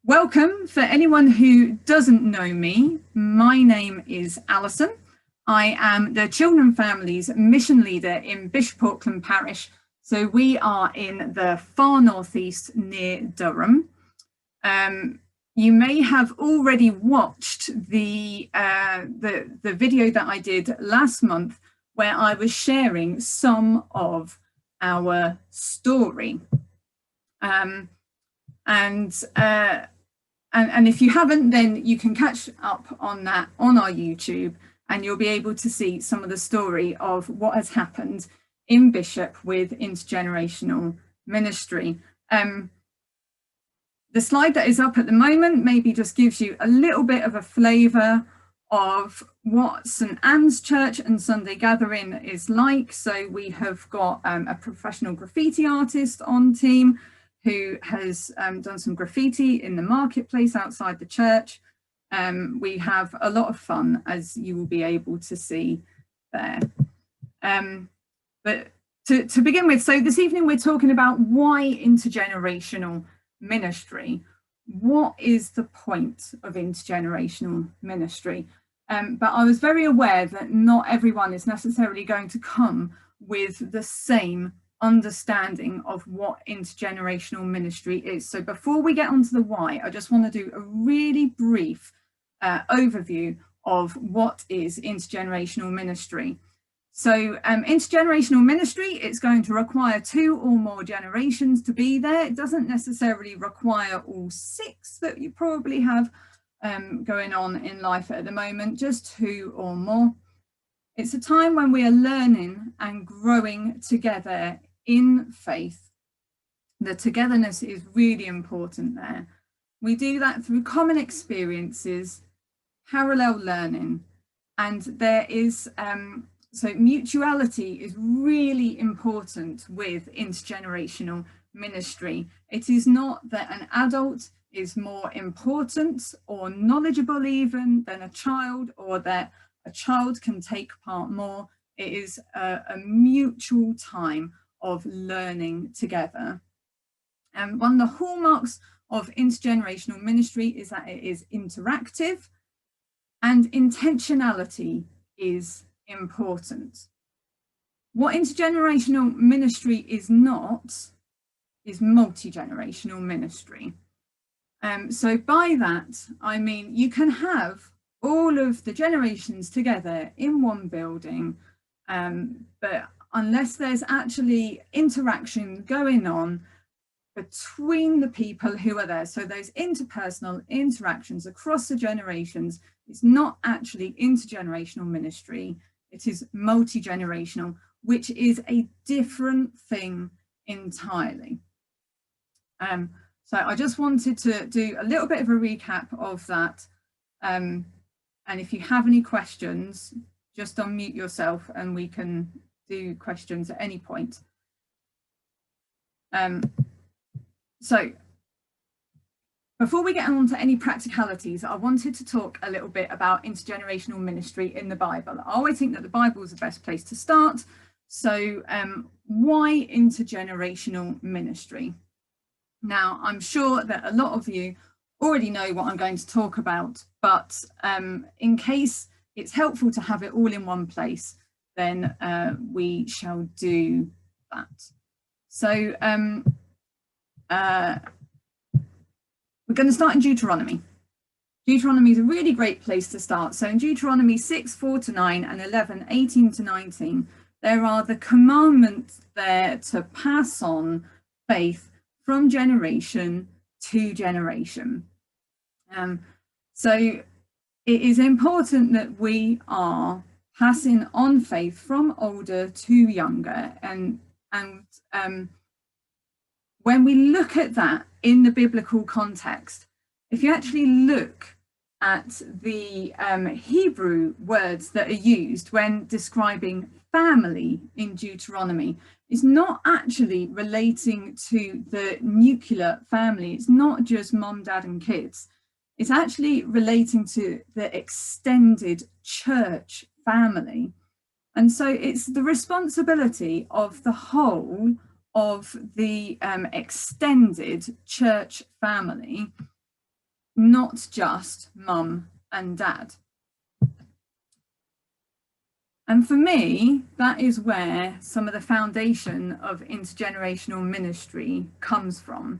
Welcome. For anyone who doesn't know me, my name is Alison. I am the Children and Families Mission Leader in Bishop Auckland Parish. So we are in the far northeast near Durham. You may have already watched the video that I did last month where I was sharing some of our story. And if you haven't, then you can catch up on that on our YouTube, and you'll be able to see some of the story of what has happened in Bishop with intergenerational ministry. The slide that is up at the moment maybe just gives you a little bit of a flavour of what St Anne's Church and Sunday Gathering is like. So we have got a professional graffiti artist on team who has done some graffiti in the marketplace outside the church. We have a lot of fun, as you will be able to see there. But to begin with, so this evening we're talking about why intergenerational ministry. What is the point of intergenerational ministry? But I was very aware that not everyone is necessarily going to come with the same understanding of what intergenerational ministry is. So before we get onto the why, I just want to do a really brief overview of what is intergenerational ministry. So intergenerational ministry, it's going to require 2 or more generations to be there. It doesn't necessarily require all 6 that you probably have going on in life at the moment, just 2 or more. It's a time when we are learning and growing together in faith. The togetherness is really important there. We do that through common experiences, parallel learning, and there is so mutuality is really important with intergenerational ministry. It is not that an adult is more important or knowledgeable even than a child, or that a child can take part more. It is a mutual time of learning together. And one of the hallmarks of intergenerational ministry is that it is interactive, and intentionality is important. What intergenerational ministry is not is multi-generational ministry. So by that, I mean you can have all of the generations together in one building, but unless there's actually interaction going on between the people who are there, so those interpersonal interactions across the generations, it's not actually intergenerational ministry, it is multi-generational, which is a different thing entirely. So I just wanted to do a little bit of a recap of that. And if you have any questions, just unmute yourself and we can do questions at any point. So before we get on to any practicalities, I wanted to talk a little bit about intergenerational ministry in the Bible. I always think that the Bible is the best place to start. So why intergenerational ministry? Now, I'm sure that a lot of you already know what I'm going to talk about, but in case it's helpful to have it all in one place, then we shall do that. So we're going to start in Deuteronomy. Deuteronomy is a really great place to start. So in Deuteronomy 6:4-9 and 11:18-19, there are the commandments there to pass on faith from generation to generation. So it is important that we are passing on faith from older to younger, and when we look at that in the biblical context, if you actually look at the Hebrew words that are used when describing family in Deuteronomy, it's not actually relating to the nuclear family. It's not just mom, dad and kids. It's actually relating to the extended church family. And so it's the responsibility of the whole of the extended church family not just mum and dad. And for me, that is where some of the foundation of intergenerational ministry comes from.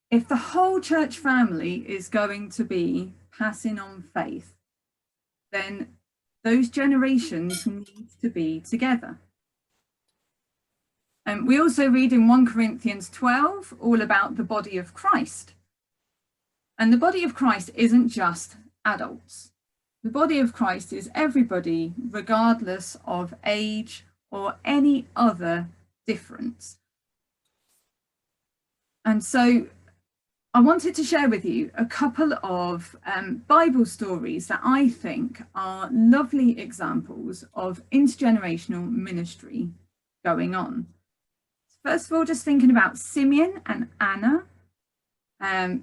If the whole church family is going to be passing on faith, then those generations need to be together. And we also read in 1 Corinthians 12 all about the body of Christ. And the body of Christ isn't just adults. The body of Christ is everybody, regardless of age or any other difference. And so I wanted to share with you a couple of Bible stories that I think are lovely examples of intergenerational ministry going on. First of all, just thinking about Simeon and Anna.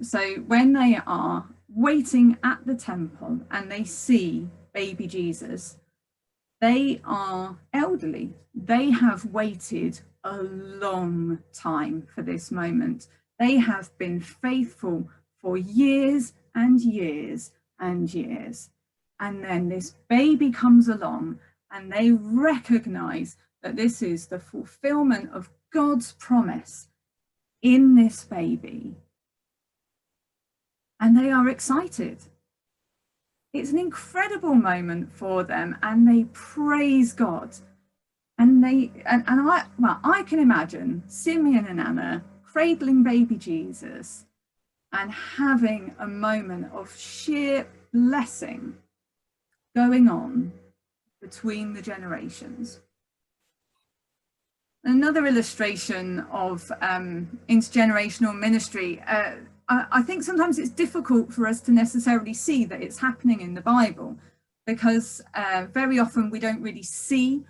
So when they are waiting at the temple and they see baby Jesus, they are elderly. They have waited a long time for this moment. They have been faithful for years and years and years. And then this baby comes along and they recognize that this is the fulfillment of God's promise in this baby. And they are excited. It's an incredible moment for them, and they praise God. And I can imagine Simeon and Anna cradling baby Jesus and having a moment of sheer blessing going on between the generations. Another illustration of intergenerational ministry, I think sometimes it's difficult for us to necessarily see that it's happening in the Bible, because very often we don't really see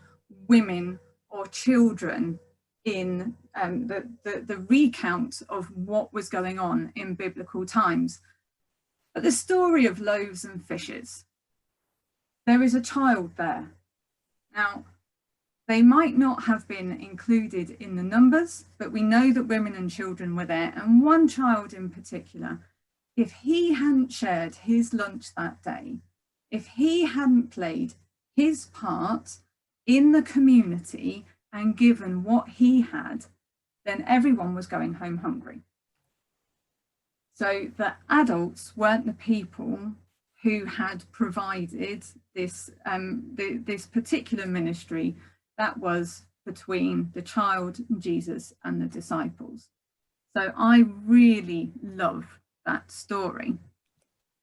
women or children in the recount of what was going on in biblical times. But the story of loaves and fishes, there is a child there. Now, they might not have been included in the numbers, but we know that women and children were there. And one child in particular, if he hadn't shared his lunch that day, if he hadn't played his part in the community and given what he had, then everyone was going home hungry. So the adults weren't the people who had provided this, this particular ministry that was between the child, Jesus, and the disciples. So I really love that story.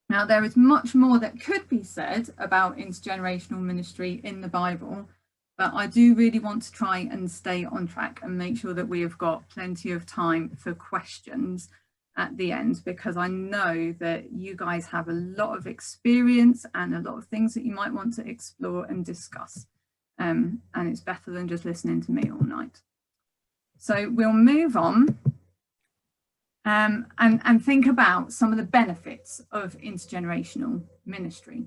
Now, there is much more that could be said about intergenerational ministry in the Bible, but I do really want to try and stay on track and make sure that we have got plenty of time for questions at the end, because I know that you guys have a lot of experience and a lot of things that you might want to explore and discuss. And it's better than just listening to me all night. So we'll move on and think about some of the benefits of intergenerational ministry.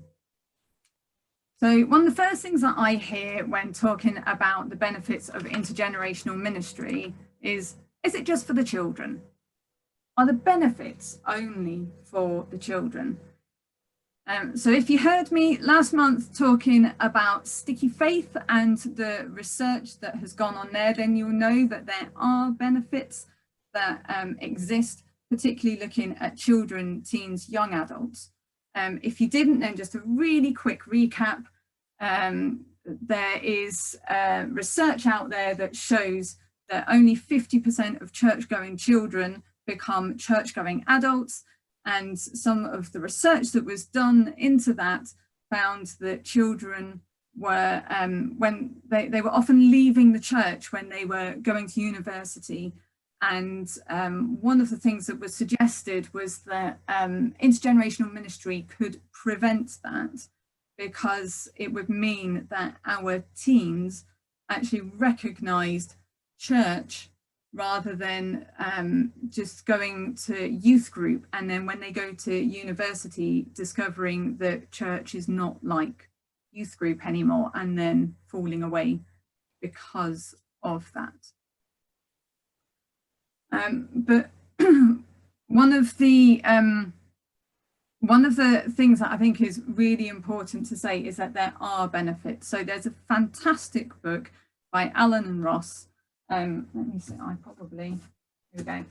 So one of the first things that I hear when talking about the benefits of intergenerational ministry is it just for the children? Are the benefits only for the children? So if you heard me last month talking about sticky faith and the research that has gone on there, then you'll know that there are benefits that exist, particularly looking at children, teens, young adults. If you didn't, then just a really quick recap. There is research out there that shows that only 50% of church-going children become church-going adults. And some of the research that was done into that found that children were, when they were often leaving the church when they were going to university. And one of the things that was suggested was that intergenerational ministry could prevent that, because it would mean that our teens actually recognised church rather than just going to youth group, and then when they go to university discovering that church is not like youth group anymore, and then falling away because of that. But one of the one of the things that I think is really important to say is that there are benefits. So there's a fantastic book by Alan and Ross. Let me see, here we go.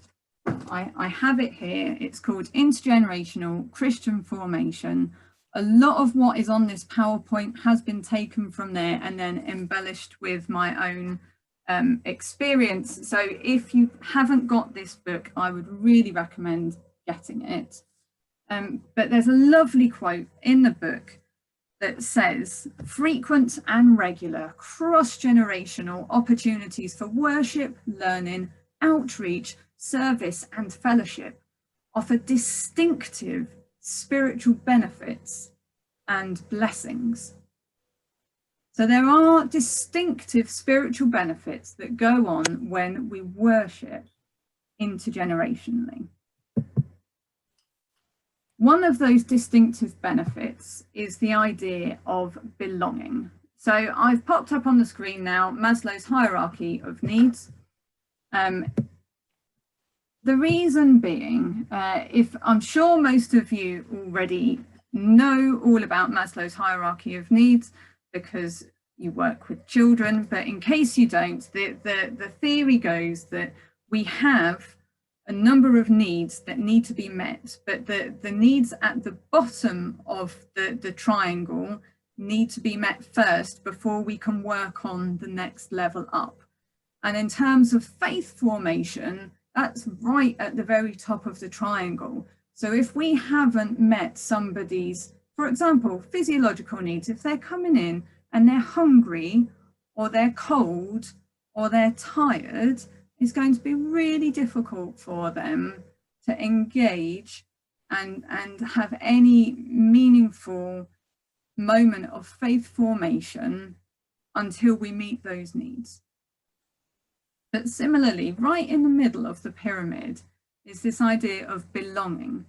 I have it here. It's called Intergenerational Christian Formation. A lot of what is on this PowerPoint has been taken from there and then embellished with my own experience. So if you haven't got this book, I would really recommend getting it. But there's a lovely quote in the book that says, frequent and regular cross-generational opportunities for worship, learning, outreach, service and fellowship offer distinctive spiritual benefits and blessings. So there are distinctive spiritual benefits that go on when we worship intergenerationally. One of those distinctive benefits is the idea of belonging. So I've popped up on the screen now Maslow's hierarchy of needs. The reason being, if I'm sure most of you already know all about Maslow's hierarchy of needs because you work with children, but in case you don't, the theory goes that we have a number of needs that need to be met, but the needs at the bottom of the triangle need to be met first before we can work on the next level up. And in terms of faith formation, that's right at the very top of the triangle. So if we haven't met somebody's, for example, physiological needs, if they're coming in and they're hungry or they're cold or they're tired, it's going to be really difficult for them to engage and have any meaningful moment of faith formation until we meet those needs. But similarly, right in the middle of the pyramid is this idea of belonging.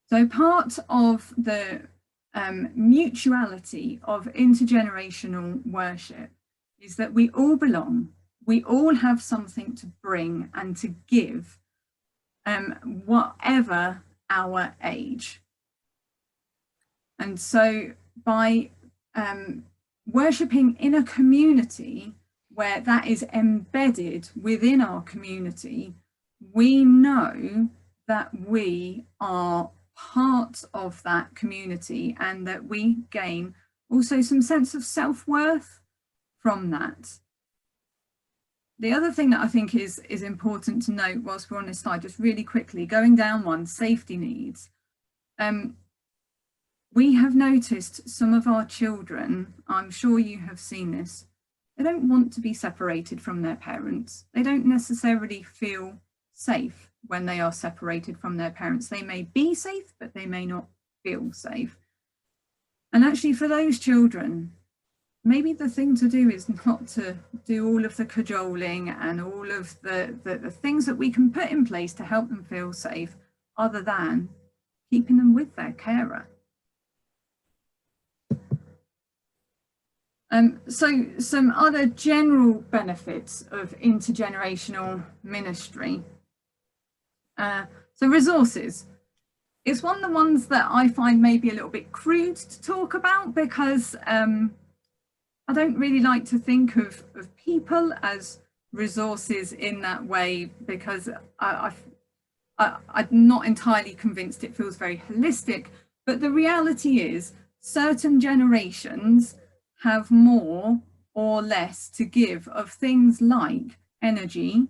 So part of the mutuality of intergenerational worship is that we all belong. We all have something to bring and to give, whatever our age. And so by worshipping in a community where that is embedded within our community, we know that we are part of that community and that we gain also some sense of self-worth from that. The other thing that I think is important to note whilst we're on this slide, just really quickly, going down one, safety needs. We have noticed some of our children, I'm sure you have seen this, they don't want to be separated from their parents. They don't necessarily feel safe when they are separated from their parents. They may be safe, but they may not feel safe. And actually for those children, maybe the thing to do is not to do all of the cajoling and all of the things that we can put in place to help them feel safe, other than keeping them with their carer. So some other general benefits of intergenerational ministry. So resources. It's one of the ones that I find maybe a little bit crude to talk about because I don't really like to think of people as resources in that way because I'm not entirely convinced it feels very holistic. But the reality is certain generations have more or less to give of things like energy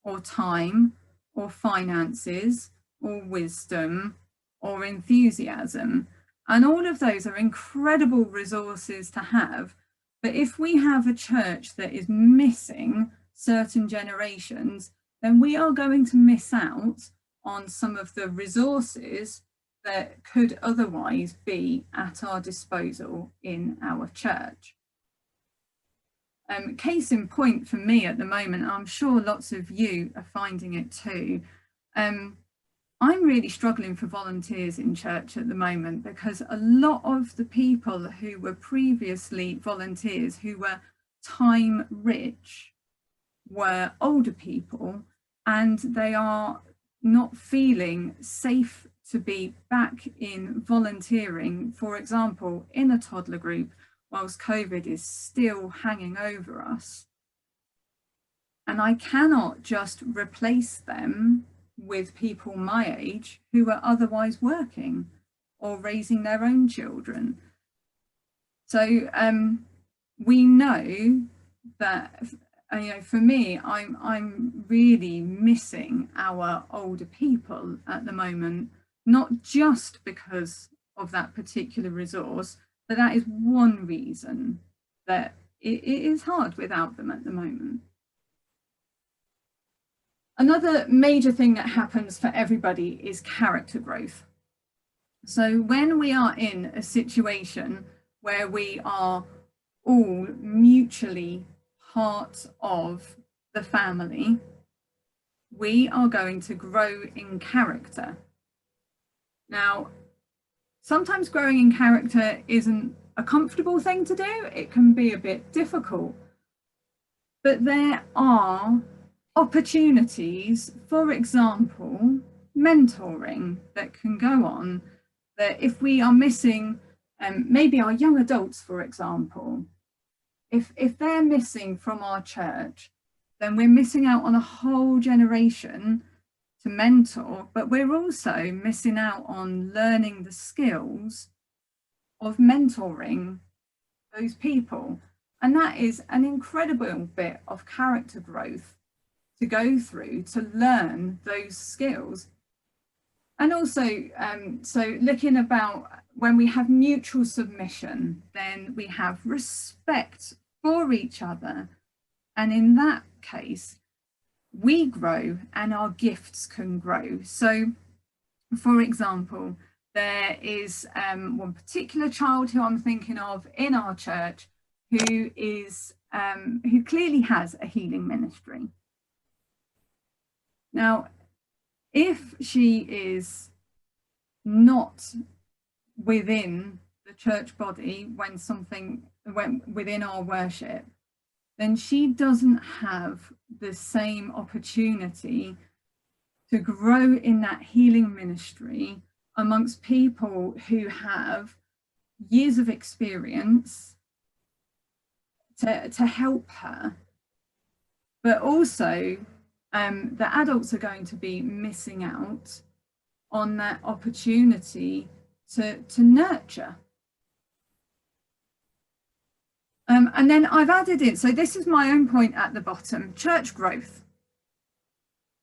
or time or finances or wisdom or enthusiasm. And all of those are incredible resources to have. But if we have a church that is missing certain generations, then we are going to miss out on some of the resources that could otherwise be at our disposal in our church. Case in point for me at the moment, I'm sure lots of you are finding it too. I'm really struggling for volunteers in church at the moment because a lot of the people who were previously volunteers, who were time rich, were older people, and they are not feeling safe to be back in volunteering, for example, in a toddler group, whilst COVID is still hanging over us. And I cannot just replace them with people my age who are otherwise working or raising their own children. So we know that, you know, for me, I'm really missing our older people at the moment, not just because of that particular resource, but that is one reason that it is hard without them at the moment. Another major thing that happens for everybody is character growth. So when we are in a situation where we are all mutually part of the family, we are going to grow in character. Now, sometimes growing in character isn't a comfortable thing to do. It can be a bit difficult, but there are opportunities, for example, mentoring that can go on, that if we are missing, maybe our young adults, for example, if they're missing from our church, then we're missing out on a whole generation to mentor, but we're also missing out on learning the skills of mentoring those people. And that is an incredible bit of character growth to go through, to learn those skills. And also, so looking about when we have mutual submission, then we have respect for each other. And in that case, we grow and our gifts can grow. So, for example, there is one particular child who I'm thinking of in our church who is who clearly has a healing ministry. Now, if she is not within the church body when within our worship, then she doesn't have the same opportunity to grow in that healing ministry amongst people who have years of experience to help her. But also, the adults are going to be missing out on that opportunity to nurture. And then I've added in, so this is my own point at the bottom, church growth.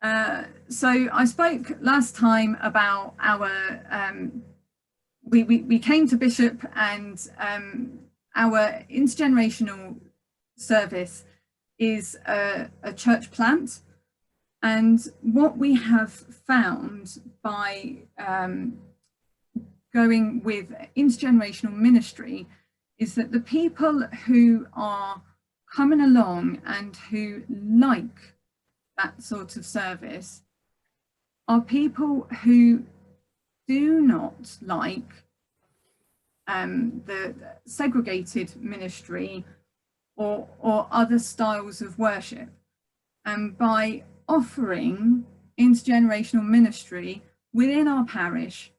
So I spoke last time about our, we came to Bishop, and our intergenerational service is a church plant. And what we have found by going with intergenerational ministry is that the people who are coming along and who like that sort of service are people who do not like the segregated ministry or other styles of worship. And by offering intergenerational ministry within our parish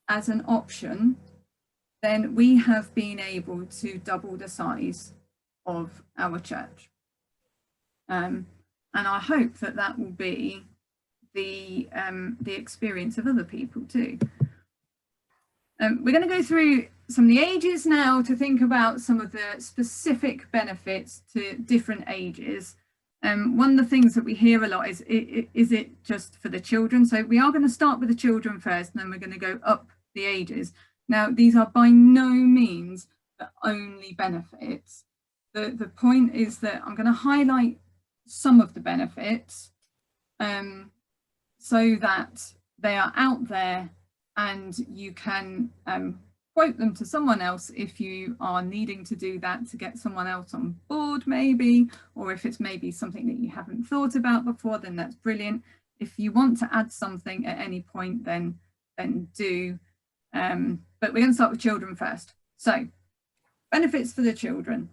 as an option, then we have been able to double the size of our church. And I hope that that will be the experience of other people too. We're going to go through some of the ages now to think about some of the specific benefits to different ages. One of the things that we hear a lot is it just for the children? So we are going to start with the children first, and then we're going to go up the ages. Now, these are by no means the only benefits. The point is that I'm going to highlight some of the benefits so that they are out there and you can quote them to someone else if you are needing to do that to get someone else on board maybe, or if it's maybe something that you haven't thought about before, then that's brilliant. If you want to add something at any point, then do. But we're going to start with children first. So, benefits for the children.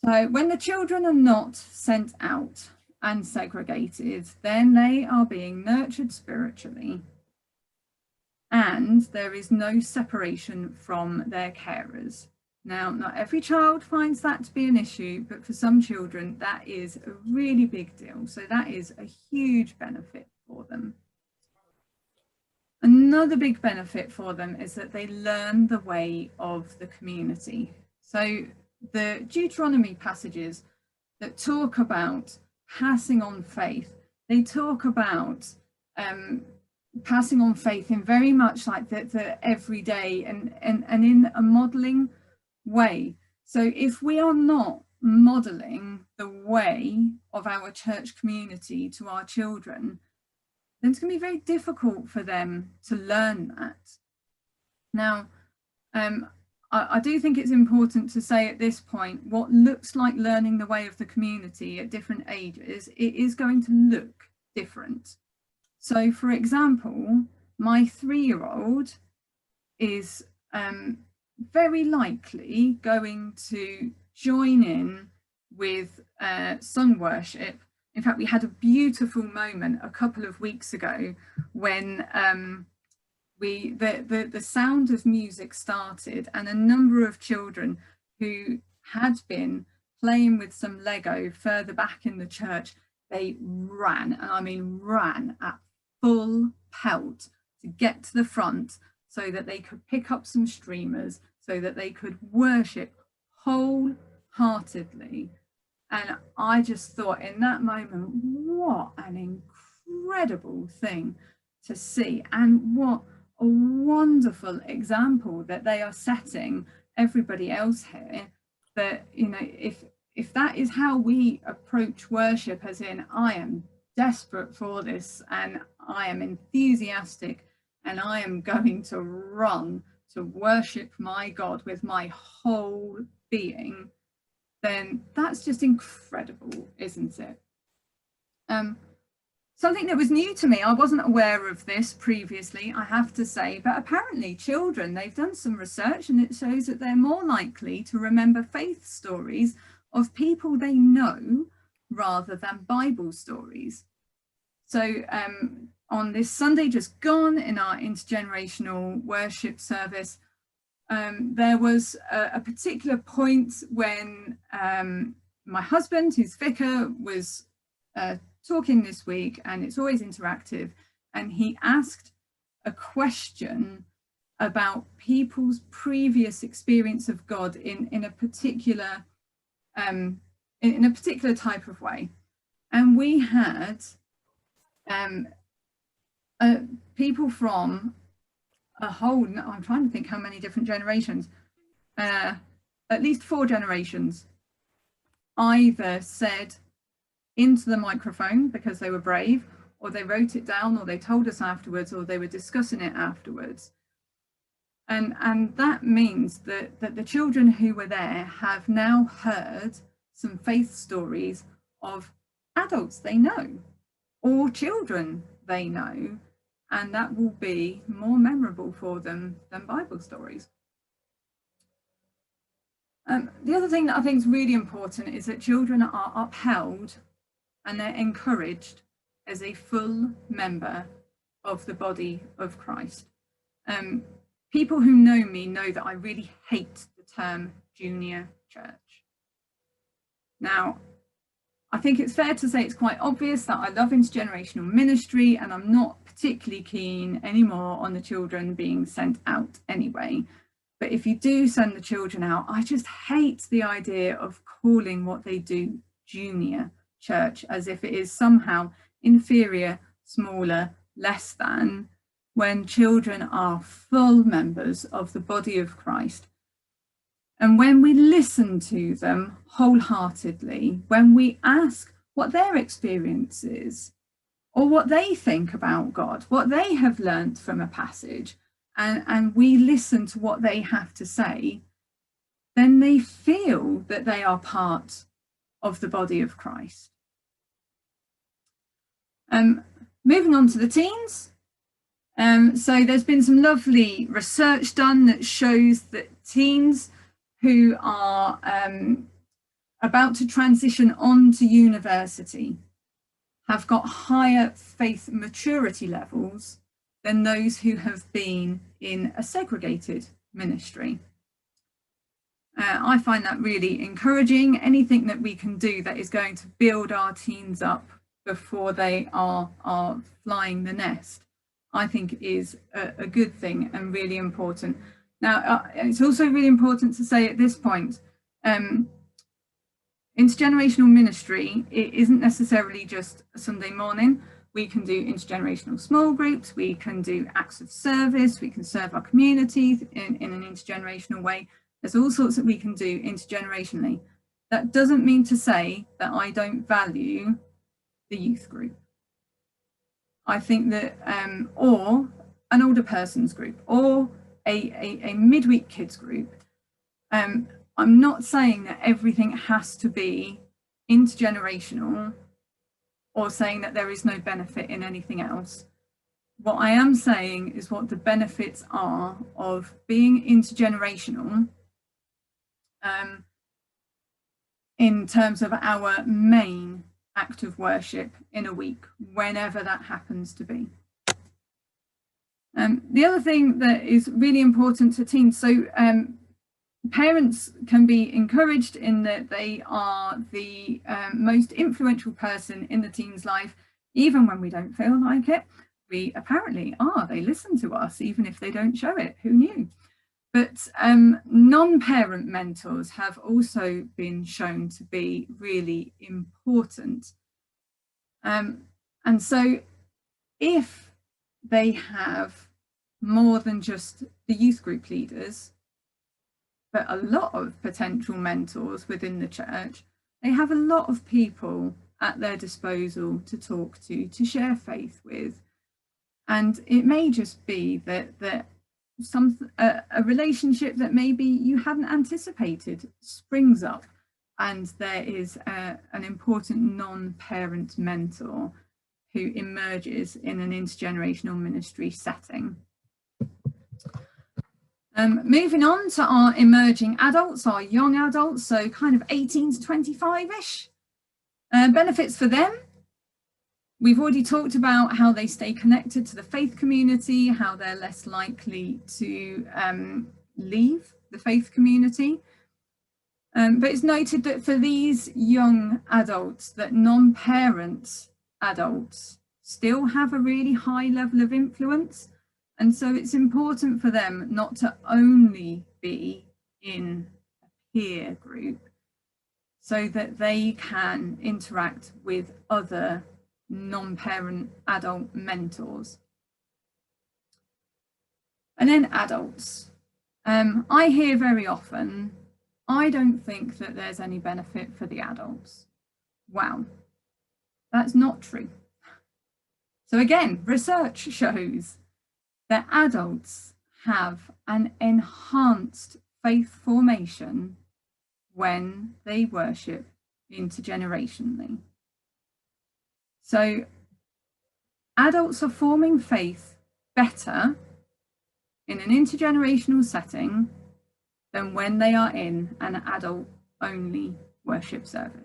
So when the children are not sent out and segregated, then they are being nurtured spiritually, and there is no separation from their carers. Now, not every child finds that to be an issue, but for some children, that is a really big deal. So that is a huge benefit for them. Another big benefit for them is that they learn the way of the community. So the Deuteronomy passages that talk about passing on faith, they talk about passing on faith in very much like the everyday and in a modeling way. So if we are not modeling the way of our church community to our children, then it's going to be very difficult for them to learn that. Now, I do think it's important to say at this point, what looks like learning the way of the community at different ages, it is going to look different. So, for example, my 3-year-old is very likely going to join in with sung worship. In fact, we had a beautiful moment a couple of weeks ago when the sound of music started, and a number of children who had been playing with some Lego further back in the church, they ran, and I mean ran at full pelt to get to the front so that they could pick up some streamers, so that they could worship wholeheartedly. And I just thought in that moment, what an incredible thing to see, and what a wonderful example that they are setting everybody else here. That, you know, if that is how we approach worship, as in I am desperate for this and I am enthusiastic and I am going to run to worship my God with my whole being, then that's just incredible, isn't it? Something that was new to me, I wasn't aware of this previously, I have to say, but apparently children, they've done some research and it shows that they're more likely to remember faith stories of people they know rather than Bible stories. So on this Sunday just gone in our intergenerational worship service, there was a particular point when my husband, who's vicar, was talking this week, and it's always interactive, and he asked a question about people's previous experience of God in a particular type of way. And we had people from a whole, I'm trying to think how many different generations, at least 4 generations, either said into the microphone because they were brave, or they wrote it down, or they told us afterwards, or they were discussing it afterwards. And that means that the children who were there have now heard some faith stories of adults they know, or children they know, and that will be more memorable for them than Bible stories. The other thing that I think is really important is that children are upheld and they're encouraged as a full member of the body of Christ. People who know me know that I really hate the term junior church. Now, I think it's fair to say it's quite obvious that I love intergenerational ministry, and I'm not particularly keen anymore on the children being sent out anyway. But if you do send the children out, I just hate the idea of calling what they do junior church, as if it is somehow inferior, smaller, less than, when children are full members of the body of Christ. And when we listen to them wholeheartedly, when we ask what their experience is, or what they think about God, what they have learnt from a passage, and we listen to what they have to say, then they feel that they are part of the body of Christ. Moving on to the teens. So there's been some lovely research done that shows that teens who are about to transition on to university, have got higher faith maturity levels than those who have been in a segregated ministry. I find that really encouraging. Anything that we can do that is going to build our teens up before they are flying the nest, I think is a good thing and really important. Now, it's also really important to say at this point, intergenerational ministry, it isn't necessarily just a Sunday morning. We can do intergenerational small groups, we can do acts of service, we can serve our communities in an intergenerational way. There's all sorts that we can do intergenerationally. That doesn't mean to say that I don't value the youth group. I think that, or an older person's group, or a midweek kids group. I'm not saying that everything has to be intergenerational or saying that there is no benefit in anything else. What I am saying is what the benefits are of being intergenerational in terms of our main act of worship in a week, whenever that happens to be. The other thing that is really important to teens, so parents can be encouraged in that they are the most influential person in the teen's life, even when we don't feel like it. We apparently are. They listen to us, even if they don't show it. Who knew? But non-parent mentors have also been shown to be really important. And so if they have more than just the youth group leaders, but a lot of potential mentors within the church, they have a lot of people at their disposal to talk to share faith with. And it may just be that a relationship that maybe you hadn't anticipated springs up, and there is an important non-parent mentor who emerges in an intergenerational ministry setting. Moving on to our emerging adults, our young adults, so kind of 18 to 25-ish. Benefits for them. We've already talked about how they stay connected to the faith community, how they're less likely to leave the faith community. But it's noted that for these young adults, that non-parent adults still have a really high level of influence. And so it's important for them not to only be in a peer group, so that they can interact with other non-parent adult mentors. And then adults. I hear very often, I don't think that there's any benefit for the adults. Wow, that's not true. So again, research shows that adults have an enhanced faith formation when they worship intergenerationally. So adults are forming faith better in an intergenerational setting than when they are in an adult-only worship service.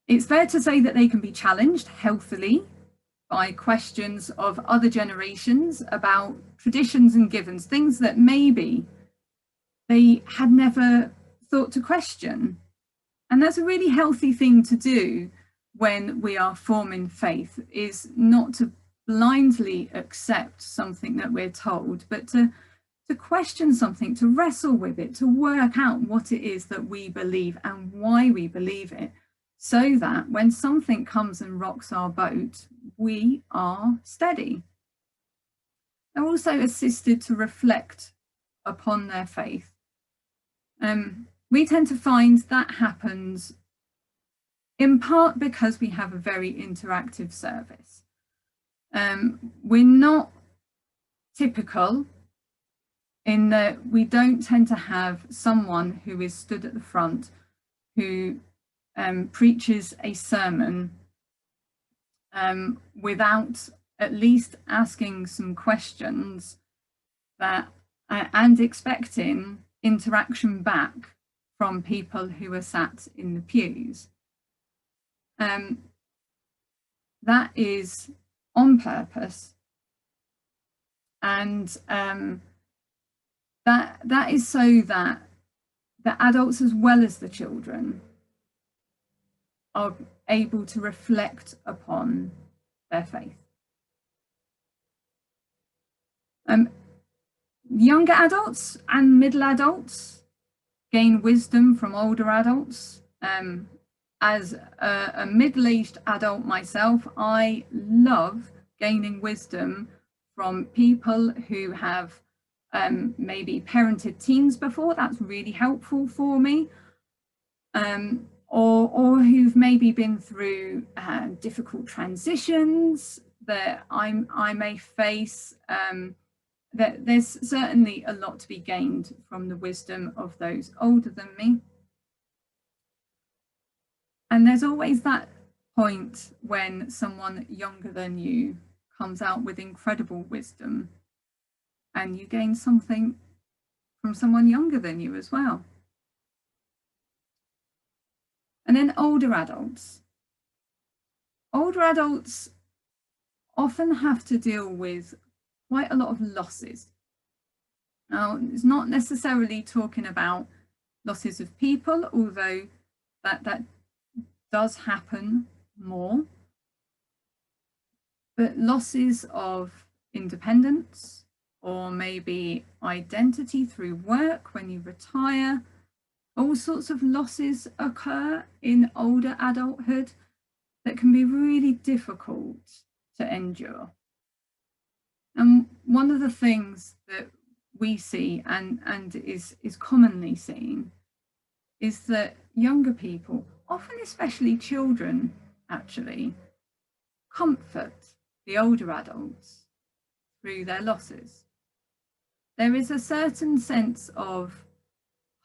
It's fair to say that they can be challenged healthily by questions of other generations about traditions and givens, things that maybe they had never thought to question. And that's a really healthy thing to do when we are forming faith, is not to blindly accept something that we're told, but to question something, to wrestle with it, to work out what it is that we believe and why we believe it, so that when something comes and rocks our boat, we are steady. They're also assisted to reflect upon their faith. We tend to find that happens in part because we have a very interactive service. We're not typical in that we don't tend to have someone who is stood at the front who preaches a sermon without at least asking some questions that and expecting interaction back from people who are sat in the pews. That is on purpose, and that is so that the adults as well as the children are able to reflect upon their faith. Younger adults and middle adults gain wisdom from older adults. As a middle-aged adult myself, I love gaining wisdom from people who have maybe parented teens before. That's really helpful for me. Or who've maybe been through difficult transitions that I may face. That there's certainly a lot to be gained from the wisdom of those older than me. And there's always that point when someone younger than you comes out with incredible wisdom, and you gain something from someone younger than you as well. And then older adults. Older adults often have to deal with quite a lot of losses. Now, it's not necessarily talking about losses of people, although that does happen more, but losses of independence, or maybe identity through work when you retire. All sorts of losses occur in older adulthood that can be really difficult to endure. And one of the things that we see and is commonly seen is that younger people, often especially children actually, comfort the older adults through their losses. There is a certain sense of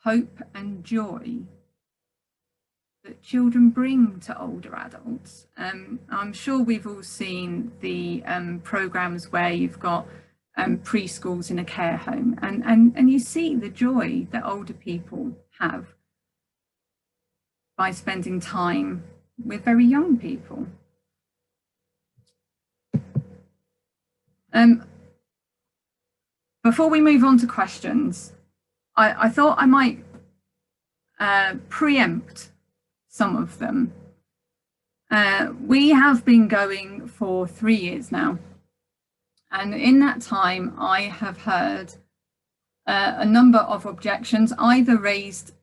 hope and joy that children bring to older adults. I'm sure we've all seen the programs where you've got preschools in a care home, and you see the joy that older people have by spending time with very young people. Before we move on to questions, I thought I might preempt some of them. We have been going for 3 years now, and in that time I have heard a number of objections, either raised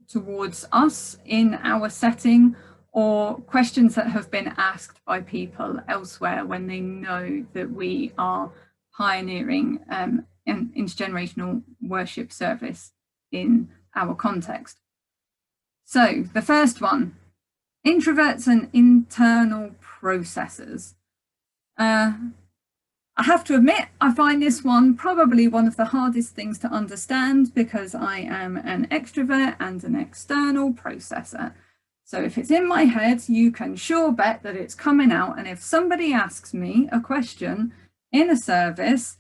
towards us in our setting, or questions that have been asked by people elsewhere when they know that we are pioneering an intergenerational worship service in our context. So the first one, introverts and internal processors. I have to admit, I find this one probably one of the hardest things to understand, because I am an extrovert and an external processor. So if it's in my head, you can sure bet that it's coming out. And if somebody asks me a question in a service,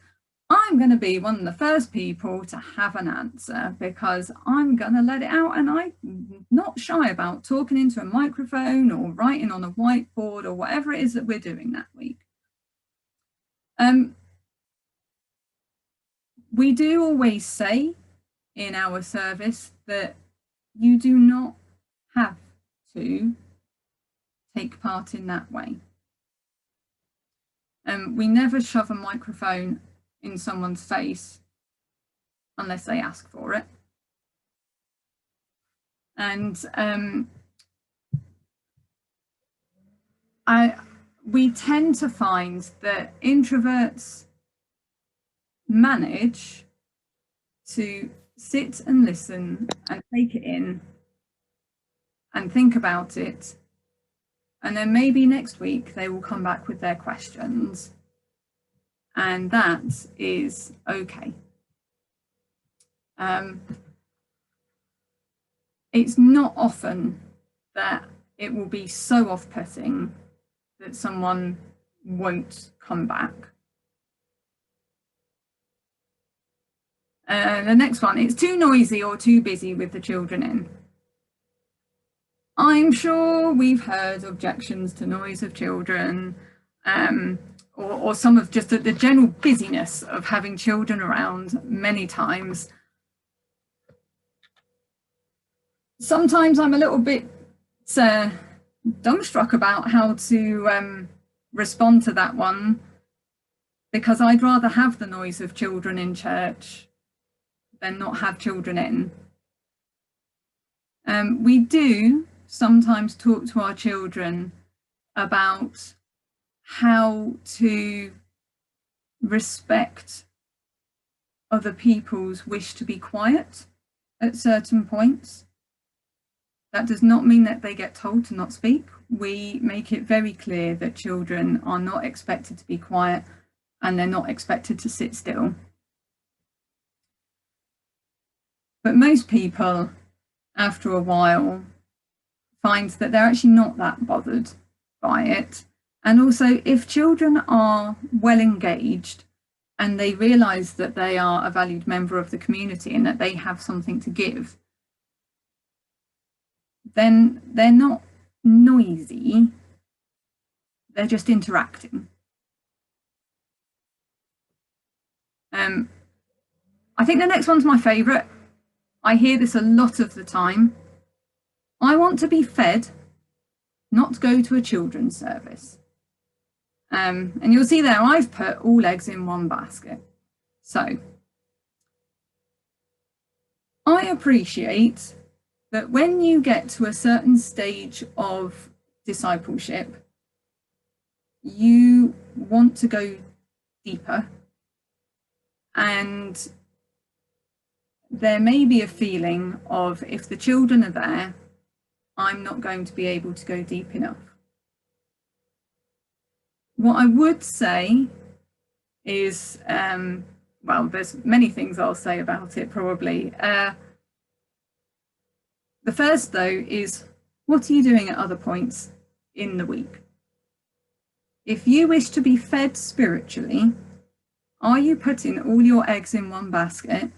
I'm going to be one of the first people to have an answer, because I'm going to let it out, and I'm not shy about talking into a microphone or writing on a whiteboard or whatever it is that we're doing that week. We do always say in our service that you do not have to take part in that way. We never shove a microphone in someone's face unless they ask for it. And we tend to find that introverts manage to sit and listen and take it in and think about it, and then maybe next week they will come back with their questions, and that is okay. It's not often that it will be so off-putting that someone won't come back. The next one, it's too noisy or too busy with the children in. I'm sure we've heard objections to noise of children, or some of just the general busyness of having children around many times. Sometimes I'm a little bit dumbstruck about how to respond to that one, because I'd rather have the noise of children in church than not have children in. We do sometimes talk to our children about how to respect other people's wish to be quiet at certain points. That does not mean that they get told to not speak. We make it very clear that children are not expected to be quiet and they're not expected to sit still. But most people, after a while, find that they're actually not that bothered by it. And also, if children are well engaged and they realise that they are a valued member of the community and that they have something to give, then they're not noisy, they're just interacting. I think the next one's my favourite. I hear this a lot of the time. I want to be fed, not go to a children's service. And you'll see there, I've put all eggs in one basket. So I appreciate that when you get to a certain stage of discipleship, you want to go deeper, and there may be a feeling of, if the children are there, I'm not going to be able to go deep enough. What I would say is, well, there's many things I'll say about it probably. The first, though, is what are you doing at other points in the week? If you wish to be fed spiritually, are you putting all your eggs in one basket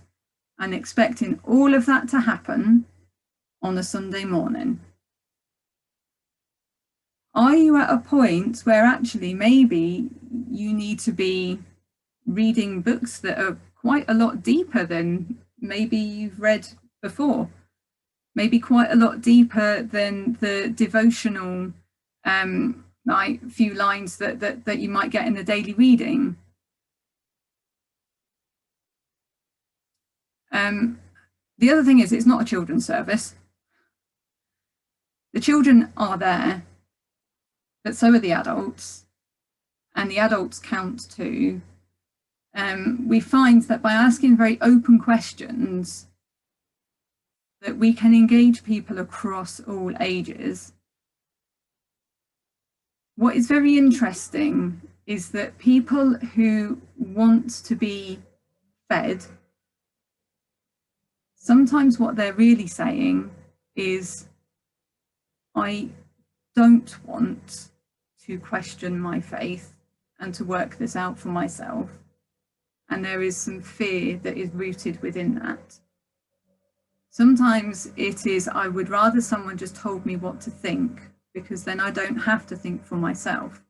and expecting all of that to happen on a Sunday morning? Are you at a point where actually maybe you need to be reading books that are quite a lot deeper than maybe you've read before? Maybe quite a lot deeper than the devotional like few lines that you might get in the daily reading. The other thing is, it's not a children's service. The children are there, but so are the adults, and the adults count too. We find that by asking very open questions, that we can engage people across all ages. What is very interesting is that people who want to be fed, sometimes what they're really saying is, I don't want to question my faith and to work this out for myself. And there is some fear that is rooted within that. Sometimes it is, I would rather someone just told me what to think, because then I don't have to think for myself.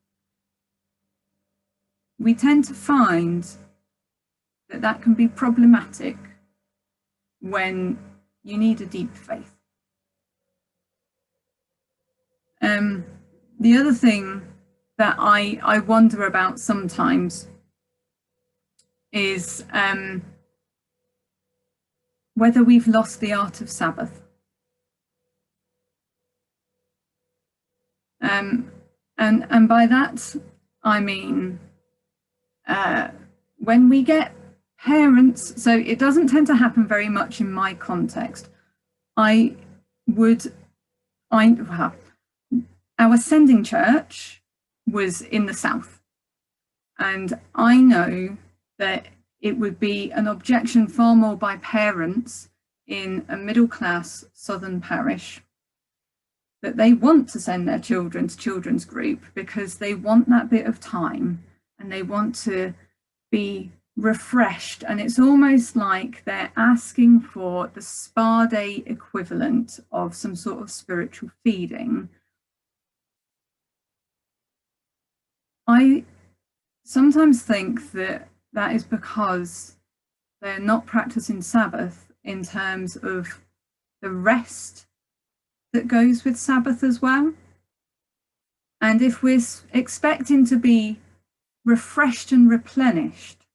We tend to find that that can be problematic when you need a deep faith. The other thing that I wonder about sometimes is whether we've lost the art of Sabbath. And by that, I mean, when we get parents, so it doesn't tend to happen very much in my context. Our sending church was in the south, and I know that it would be an objection far more by parents in a middle-class southern parish that they want to send their children to children's group because they want that bit of time and they want to be refreshed, and it's almost like they're asking for the spa day equivalent of some sort of spiritual feeding. I sometimes think that that is because they're not practicing Sabbath in terms of the rest that goes with Sabbath as well. And if we're expecting to be refreshed and replenished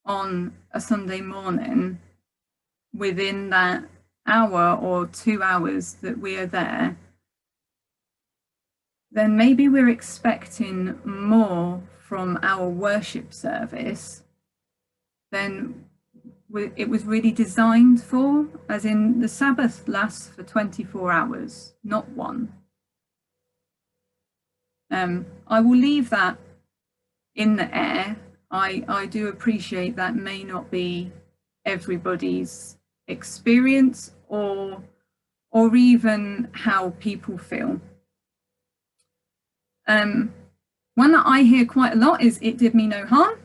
on a Sunday morning within that hour or 2 hours that we are there, then maybe we're expecting more from our worship service than it was really designed for, as in the Sabbath lasts for 24 hours, not one. I will leave that in the air. I do appreciate that may not be everybody's experience or even how people feel. One that I hear quite a lot is, "It did me no harm."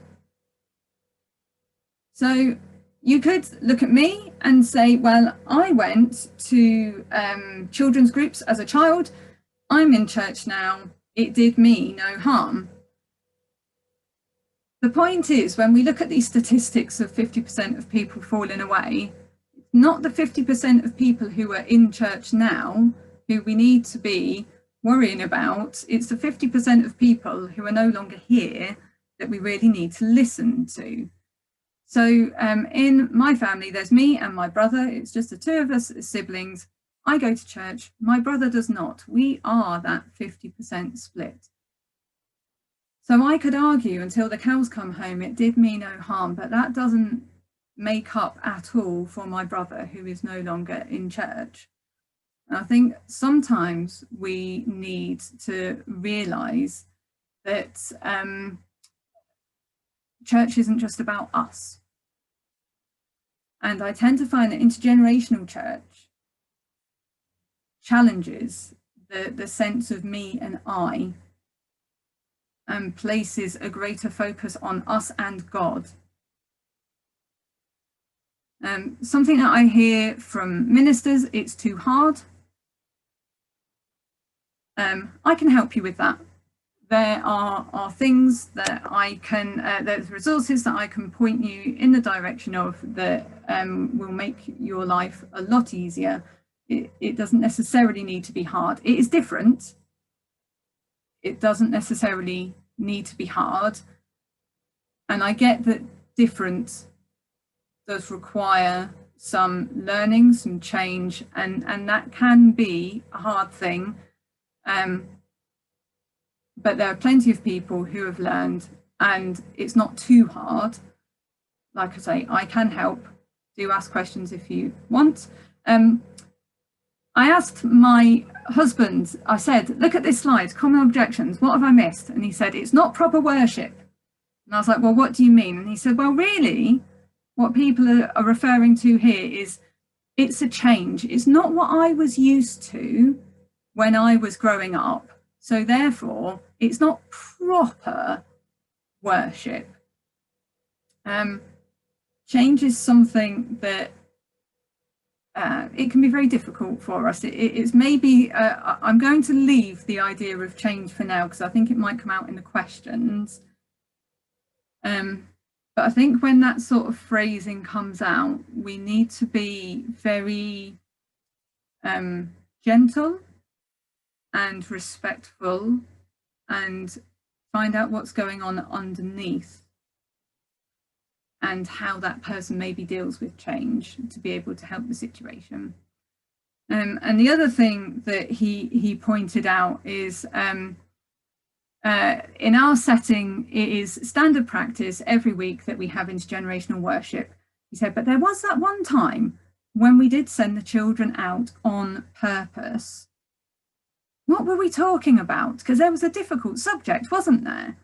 So you could look at me and say, well, I went to children's groups as a child. I'm in church now. It did me no harm. The point is, when we look at these statistics of 50% of people falling away, not the 50% of people who are in church now who we need to be worrying about. It's the 50% of people who are no longer here that we really need to listen to. So in my family, there's me and my brother. It's just the two of us as siblings. I go to church. My brother does not. We are that 50% split. So I could argue until the cows come home, it did me no harm, but that doesn't make up at all for my brother who is no longer in church. And I think sometimes we need to realise that church isn't just about us. And I tend to find that intergenerational church challenges the sense of me and I, and places a greater focus on us and God. Something that I hear from ministers, it's too hard. I can help you with that. There are things that I can, there's resources that I can point you in the direction of that will make your life a lot easier. It doesn't necessarily need to be hard. It is different. It doesn't necessarily need to be hard. And I get that different does require some learning, some change, and that can be a hard thing. But there are plenty of people who have learned, and it's not too hard. Like I say, I can help. Do ask questions if you want. I asked my husband, I said, look at this slide, common objections, what have I missed? And he said, it's not proper worship. And I was like, well, what do you mean? And he said, well, really, what people are referring to here is it's a change. It's not what I was used to when I was growing up. So therefore, it's not proper worship. Change is something that it can be very difficult for us. It's maybe, I'm going to leave the idea of change for now because I think it might come out in the questions. But I think when that sort of phrasing comes out, we need to be very gentle and respectful and find out what's going on underneath and how that person maybe deals with change to be able to help the situation. And the other thing that he pointed out is in our setting, it is standard practice every week that we have intergenerational worship. He said, but there was that one time when we did send the children out on purpose. What were we talking about? Because there was a difficult subject, wasn't there?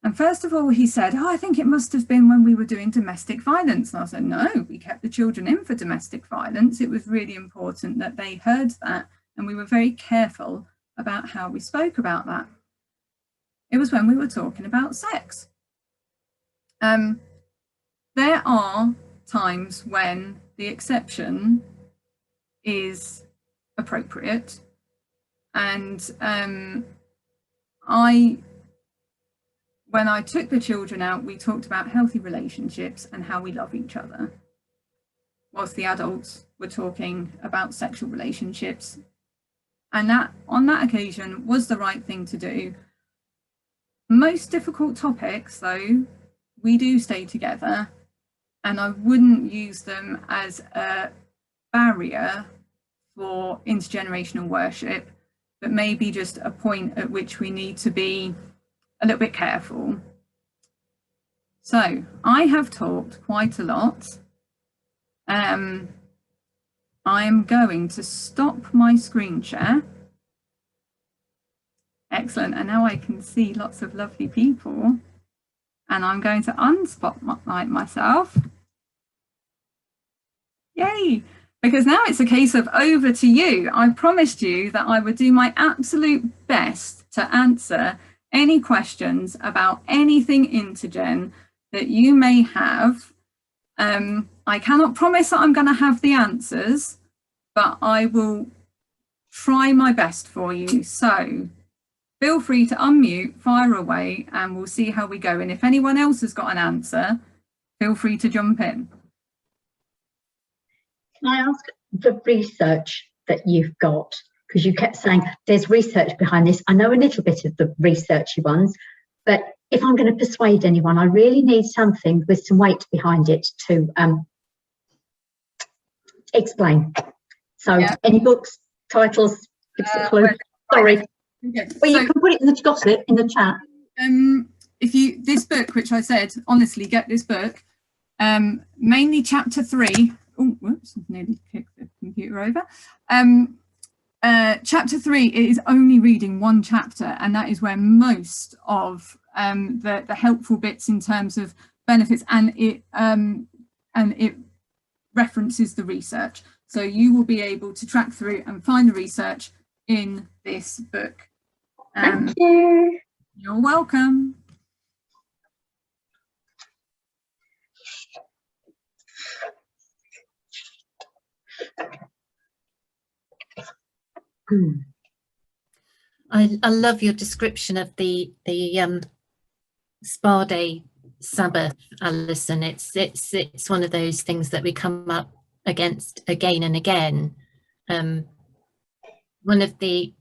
And first of all, he said, oh, I think it must have been when we were doing domestic violence. And I said, no, we kept the children in for domestic violence. It was really important that they heard that. And we were very careful about how we spoke about that. It was when we were talking about sex. There are times when the exception is appropriate, and when I took the children out, we talked about healthy relationships and how we love each other, whilst the adults were talking about sexual relationships. And that, on that occasion, was the right thing to do. Most difficult topics, though, we do stay together, and I wouldn't use them as a barrier for intergenerational worship, but maybe just a point at which we need to be a little bit careful. So I have talked quite a lot. I am going to stop my screen share. Excellent, and now I can see lots of lovely people. And I'm going to unspotlight myself. Yay! Because now it's a case of over to you. I promised you that I would do my absolute best to answer any questions about anything intergen that you may have. I cannot promise that I'm going to have the answers, but I will try my best for you. So feel free to unmute, fire away, and we'll see how we go. And if anyone else has got an answer, feel free to jump in. Can I ask the research that you've got? Because you kept saying there's research behind this. I know a little bit of the researchy ones, but if I'm going to persuade anyone, I really need something with some weight behind it to explain. So yeah. Any books, titles, give us a clue. Sorry. Okay. Well, you can put it in the gossip in the chat. If you, this book, which I said, honestly, get this book, mainly chapter 3. Oh, whoops, nearly kicked the computer over. Chapter 3 is only reading one chapter, and that is where most of the helpful bits in terms of benefits, and it references the research. So you will be able to track through and find the research in this book. Thank you. You're welcome. I love your description of the spa day Sabbath, Alison. It's one of those things that we come up against again and again. One of the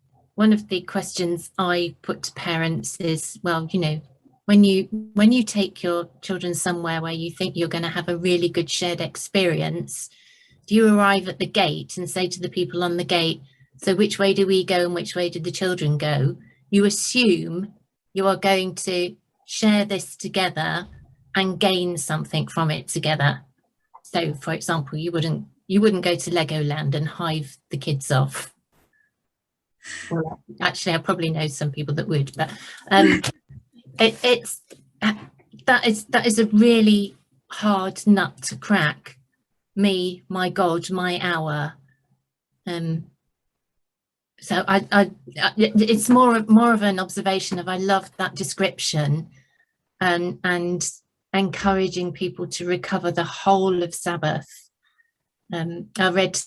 questions I put to parents is, well, you know, when you take your children somewhere where you think you're going to have a really good shared experience, do you arrive at the gate and say to the people on the gate, so which way do we go and which way did the children go? You assume you are going to share this together and gain something from it together. So, for example, you wouldn't go to Legoland and hive the kids off. Well, actually, I probably know some people that would, but that is a really hard nut to crack. Me, my God, my hour. So it's more of an observation of, I love that description, and encouraging people to recover the whole of Sabbath. I read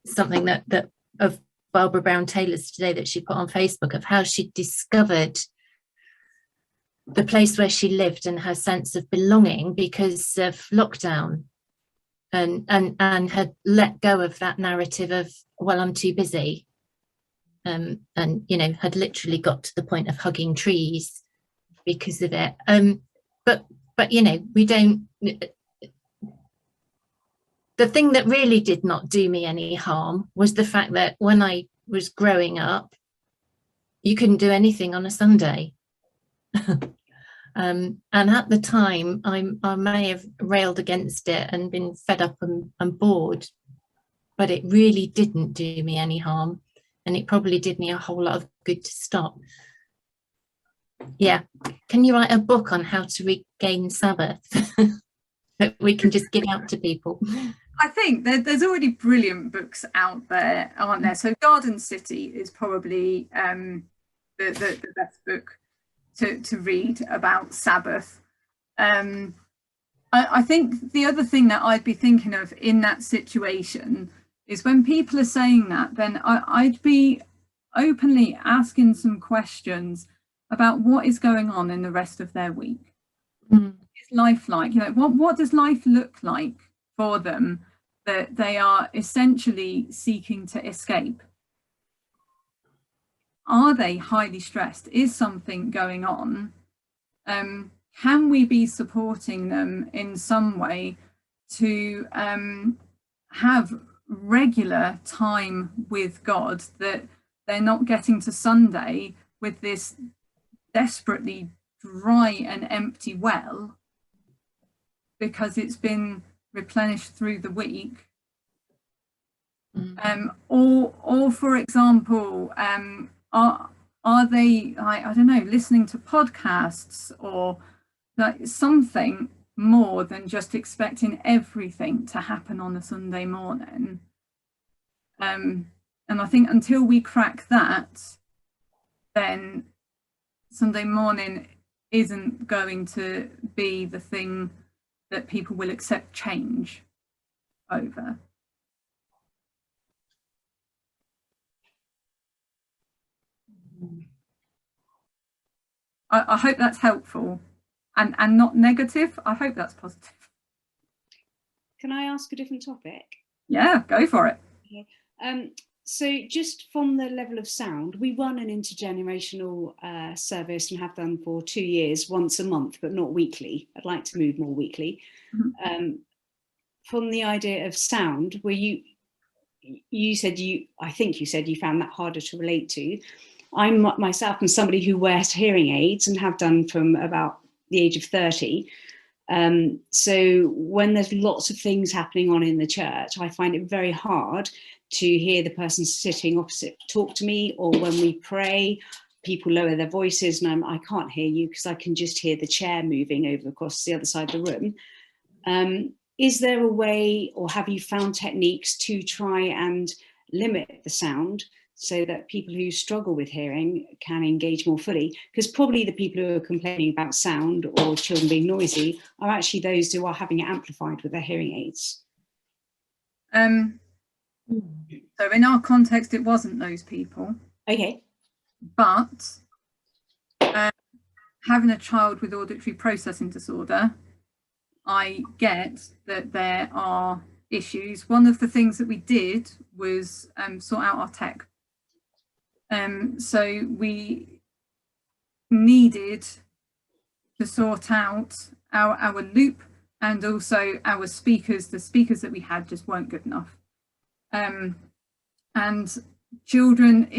something that of Barbara Brown Taylor's today that she put on Facebook of how she discovered the place where she lived and her sense of belonging because of lockdown, and had let go of that narrative of, well, I'm too busy. And you know, had literally got to the point of hugging trees because of it. But you know, we don't. The thing that really did not do me any harm was the fact that when I was growing up, you couldn't do anything on a Sunday. And at the time, I may have railed against it and been fed up and bored, but it really didn't do me any harm. And it probably did me a whole lot of good to stop. Yeah. Can you write a book on how to regain Sabbath that we can just give out to people? I think there's already brilliant books out there, aren't there? So Garden City is probably the best book to read about Sabbath. I think the other thing that I'd be thinking of in that situation is when people are saying that, then I'd be openly asking some questions about what is going on in the rest of their week. What is life like? You know, what does life look like for them that they are essentially seeking to escape? Are they highly stressed? Is something going on? Can we be supporting them in some way to have regular time with God, that they're not getting to Sunday with this desperately dry and empty well because it's been replenished through the week? Or for example, are they, I don't know, listening to podcasts or like something more than just expecting everything to happen on a Sunday morning? And I think until we crack that, then Sunday morning isn't going to be the thing that people will accept change over. I hope that's helpful and not negative. I hope that's positive. Can I ask a different topic? Yeah, go for it. Okay. So just from the level of sound, we run an intergenerational service and have done for 2 years, once a month, but not weekly. I'd like to move more weekly. From the idea of sound, where you said I think you said you found that harder to relate to. I'm myself and somebody who wears hearing aids and have done from about the age of 30. So when there's lots of things happening on in the church, I find it very hard to hear the person sitting opposite talk to me, or when we pray, people lower their voices and I can't hear you because I can just hear the chair moving over across the other side of the room. Is there a way, or have you found techniques to try and limit the sound so that people who struggle with hearing can engage more fully? Because probably the people who are complaining about sound or children being noisy are actually those who are having it amplified with their hearing aids. So in our context, it wasn't those people. Okay. But having a child with auditory processing disorder, I get that there are issues. One of the things that we did was sort out our tech. So we needed to sort out our loop and also our speakers. The speakers that we had just weren't good enough. And children,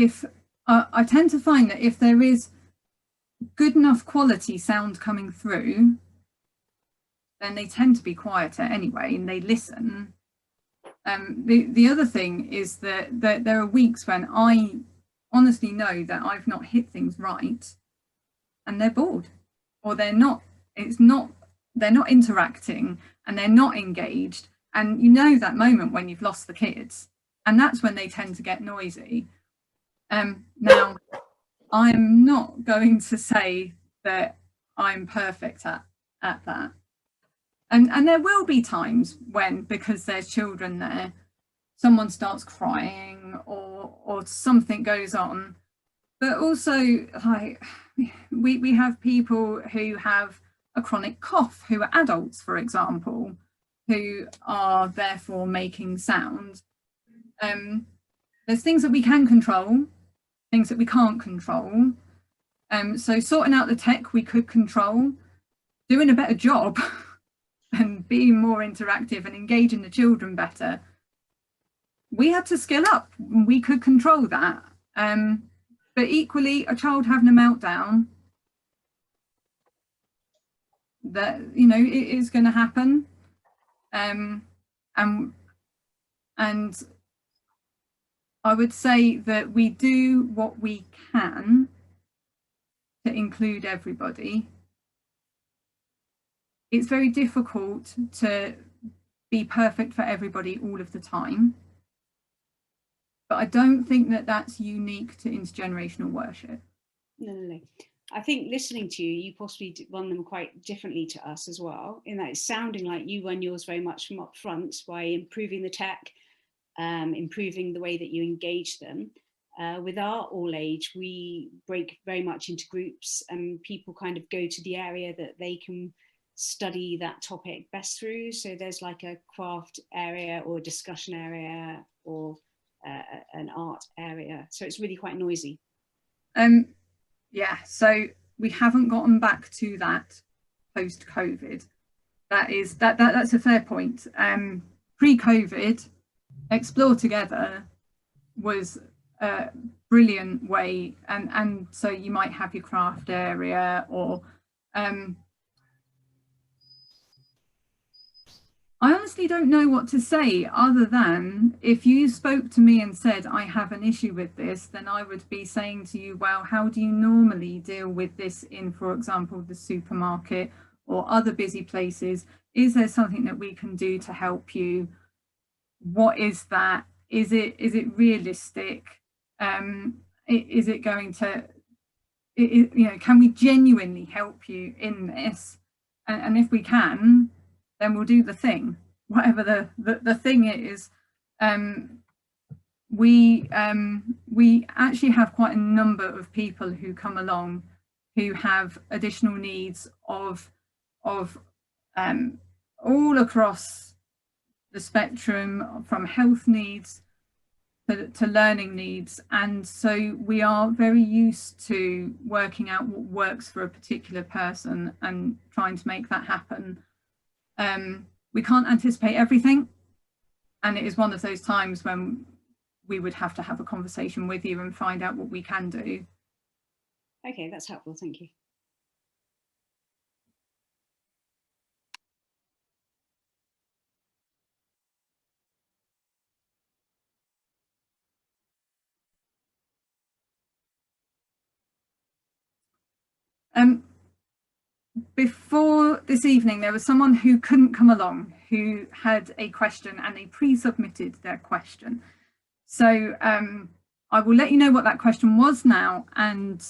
I tend to find that if there is good enough quality sound coming through, then they tend to be quieter anyway, and they listen. The other thing is that there are weeks when I honestly know that I've not hit things right, and they're bored, or they're not interacting, and they're not engaged. And you know that moment when you've lost the kids, and that's when they tend to get noisy. Now, I'm not going to say that I'm perfect at that. And there will be times when, because there's children there, someone starts crying or something goes on. But also, like, we have people who have a chronic cough, who are adults, for example, who are therefore making sound. There's things that we can control, things that we can't control. So sorting out the tech we could control, doing a better job and being more interactive and engaging the children better. We had to skill up, we could control that. But equally, a child having a meltdown, that, you know, it is going to happen. And I would say that we do what we can to include everybody. It's very difficult to be perfect for everybody all of the time. But I don't think that that's unique to intergenerational worship. No. I think listening to you, you possibly run them quite differently to us as well, in that it's sounding like you run yours very much from up front by improving the tech, improving the way that you engage them. With our all age, we break very much into groups, and people kind of go to the area that they can study that topic best through. So there's like a craft area or a discussion area or an art area. So it's really quite noisy. Yeah, so we haven't gotten back to that post-COVID. That's a fair point. Pre-COVID, Explore Together was a brilliant way, and so you might have your craft area, or I honestly don't know what to say other than if you spoke to me and said, I have an issue with this, then I would be saying to you, well, how do you normally deal with this in, for example, the supermarket or other busy places? Is there something that we can do to help you? What is that? Is it realistic? Is it going to, you know, can we genuinely help you in this? And if we can, then we'll do the thing, whatever the thing is. We actually have quite a number of people who come along who have additional needs of all across the spectrum, from health needs to learning needs. And so we are very used to working out what works for a particular person and trying to make that happen. We can't anticipate everything, and it is one of those times when we would have to have a conversation with you and find out what we can do. Okay, that's helpful, thank you. Before this evening, there was someone who couldn't come along who had a question, and they pre-submitted their question. So I will let you know what that question was now, and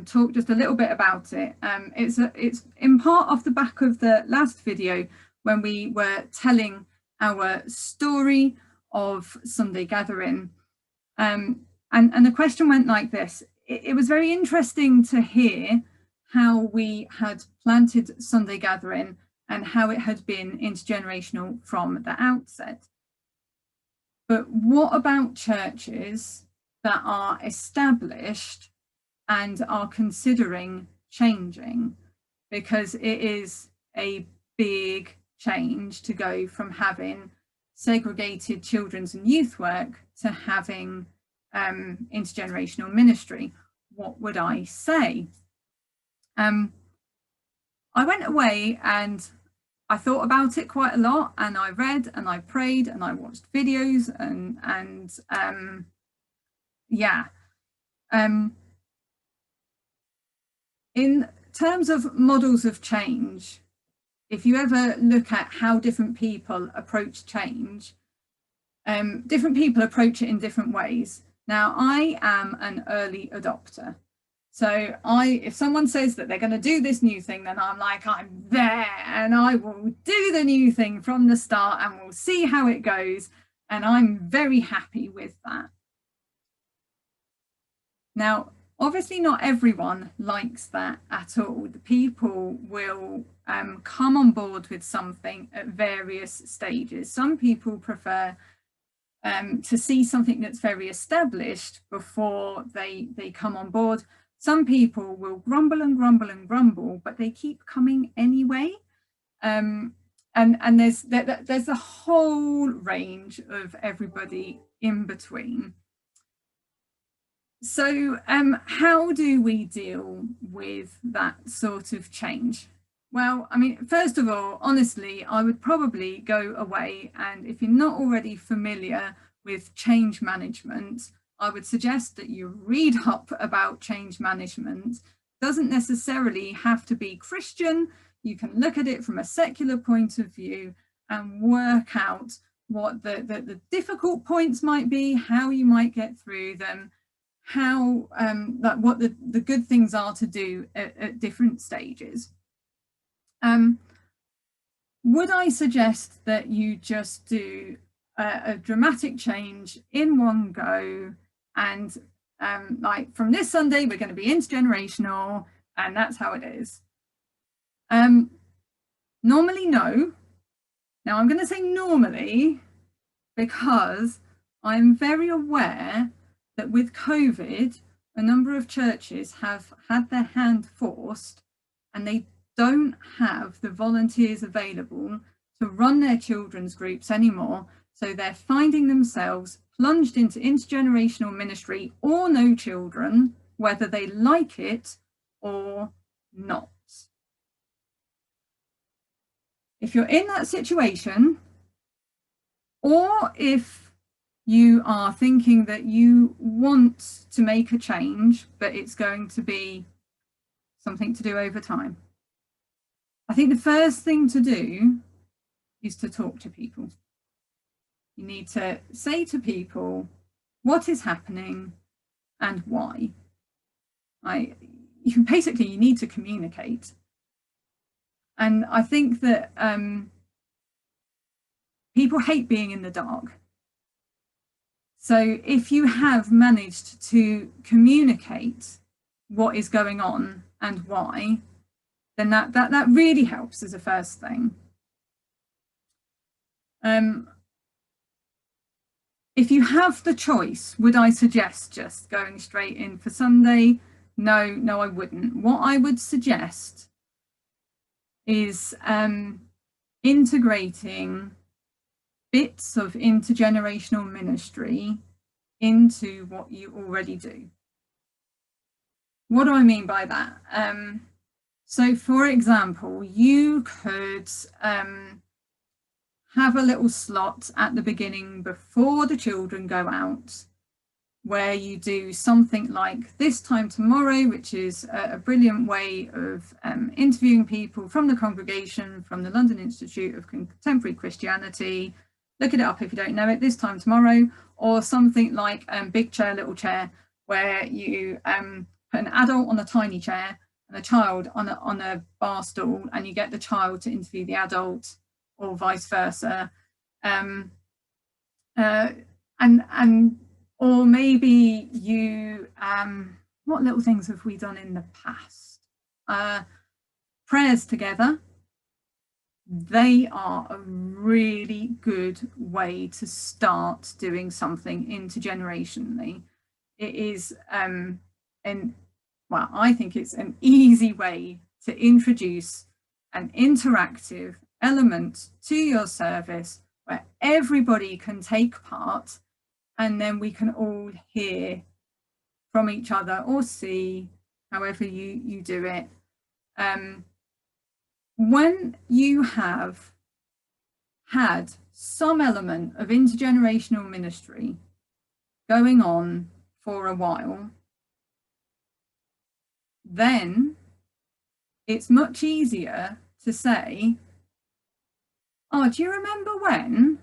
talk just a little bit about it. It's in part off the back of the last video when we were telling our story of Sunday gathering. And the question went like this. It was very interesting to hear how we had planted Sunday gathering and how it had been intergenerational from the outset. But what about churches that are established and are considering changing? Because it is a big change to go from having segregated children's and youth work to having intergenerational ministry. What would I say? I went away and I thought about it quite a lot, and I read and I prayed and I watched videos and yeah. In terms of models of change, if you ever look at how different people approach change, different people approach it in different ways. Now, I am an early adopter. So if someone says that they're going to do this new thing, then I'm like, I'm there and I will do the new thing from the start and we'll see how it goes. And I'm very happy with that. Now, obviously not everyone likes that at all. The people will come on board with something at various stages. Some people prefer to see something that's very established before they come on board. Some people will grumble and grumble and grumble, but they keep coming anyway. And there's a whole range of everybody in between. So how do we deal with that sort of change? Well, I mean, first of all, honestly, I would probably go away, and if you're not already familiar with change management, I would suggest that you read up about change management. It doesn't necessarily have to be Christian. You can look at it from a secular point of view and work out what the difficult points might be, how you might get through them, how what the good things are to do at different stages. Would I suggest that you just do a dramatic change in one go, and like from this Sunday we're going to be intergenerational and that's how it is? Normally, no. Now I'm going to say normally because I'm very aware that with COVID, a number of churches have had their hand forced and they don't have the volunteers available to run their children's groups anymore. So they're finding themselves plunged into intergenerational ministry or no children, whether they like it or not. If you're in that situation, or if you are thinking that you want to make a change, but it's going to be something to do over time, I think the first thing to do is to talk to people. You need to say to people what is happening and why. You need to communicate. And I think that people hate being in the dark. So if you have managed to communicate what is going on and why, then that really helps as a first thing. If you have the choice, would I suggest just going straight in for Sunday? No, I wouldn't. What I would suggest is integrating bits of intergenerational ministry into what you already do. What do I mean by that? So for example, you could have a little slot at the beginning before the children go out where you do something like This Time Tomorrow, which is a brilliant way of interviewing people from the congregation, from the London Institute of Contemporary Christianity. Look it up if you don't know it, This Time Tomorrow, or something like Big Chair, Little Chair, where you put an adult on a tiny chair and a child on a bar stool, and you get the child to interview the adult, or vice versa. Or maybe you, what little things have we done in the past? Prayers together. They are a really good way to start doing something intergenerationally. It is, I think it's an easy way to introduce an interactive element to your service where everybody can take part, and then we can all hear from each other or see, however you do it. When you have had some element of intergenerational ministry going on for a while, then it's much easier to say, oh, do you remember when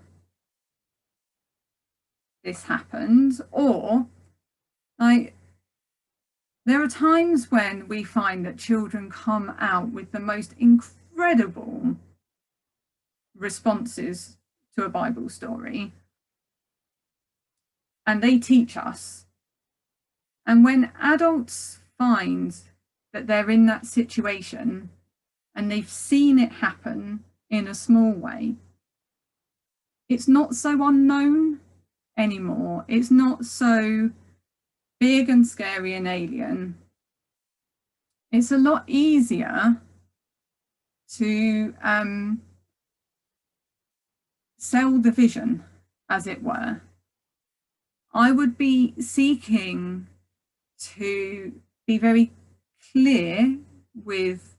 this happened? Or there are times when we find that children come out with the most incredible responses to a Bible story, and they teach us. And when adults find that they're in that situation and they've seen it happen in a small way, it's not so unknown anymore. It's not so big and scary and alien. It's a lot easier to sell the vision, as it were. I would be seeking to be very clear with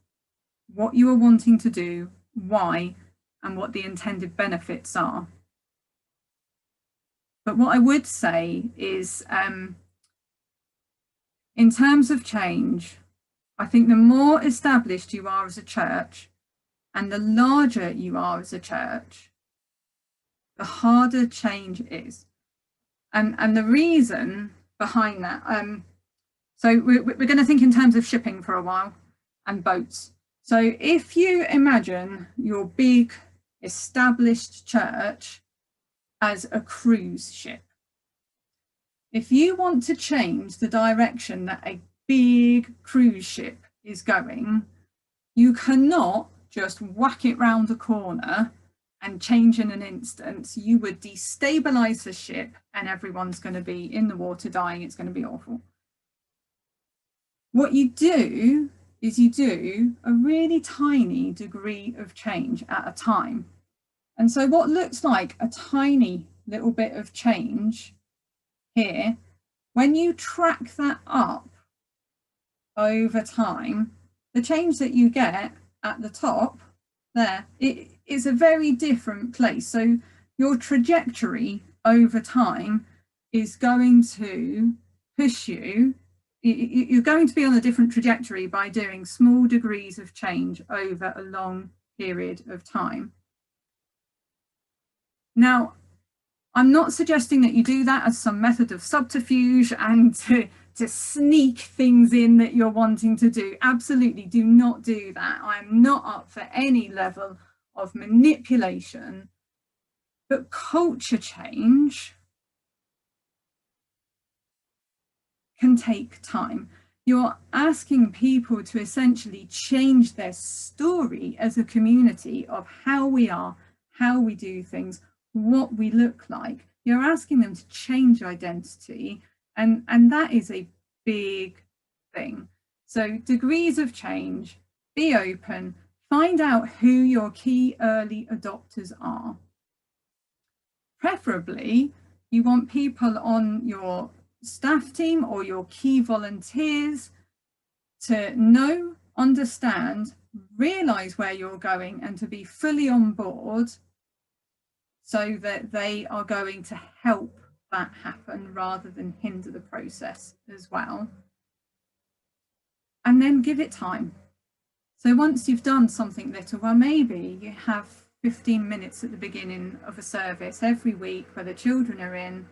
what you are wanting to do, why, and what the intended benefits are. But what I would say is, in terms of change, I think the more established you are as a church and the larger you are as a church, the harder change is. And the reason behind that. So we're going to think in terms of shipping for a while and boats. So if you imagine your big established church as a cruise ship, if you want to change the direction that a big cruise ship is going, you cannot just whack it round a corner and change in an instant. You would destabilize the ship and everyone's going to be in the water dying. It's going to be awful. What you do is you do a really tiny degree of change at a time. And so what looks like a tiny little bit of change here, when you track that up over time, the change that you get at the top there, it is a very different place. So your trajectory over time is going to push you. You're going to be on a different trajectory by doing small degrees of change over a long period of time. Now, I'm not suggesting that you do that as some method of subterfuge and to sneak things in that you're wanting to do. Absolutely do not do that. I'm not up for any level of manipulation, but culture change can take time. You're asking people to essentially change their story as a community of how we are, how we do things, what we look like. You're asking them to change identity, and that is a big thing. So degrees of change, be open, find out who your key early adopters are. Preferably, you want people on your staff team or your key volunteers to know, understand, realize where you're going and to be fully on board so that they are going to help that happen rather than hinder the process as well. And then give it time. So once you've done something little, well, maybe you have 15 minutes at the beginning of a service every week where the children are in.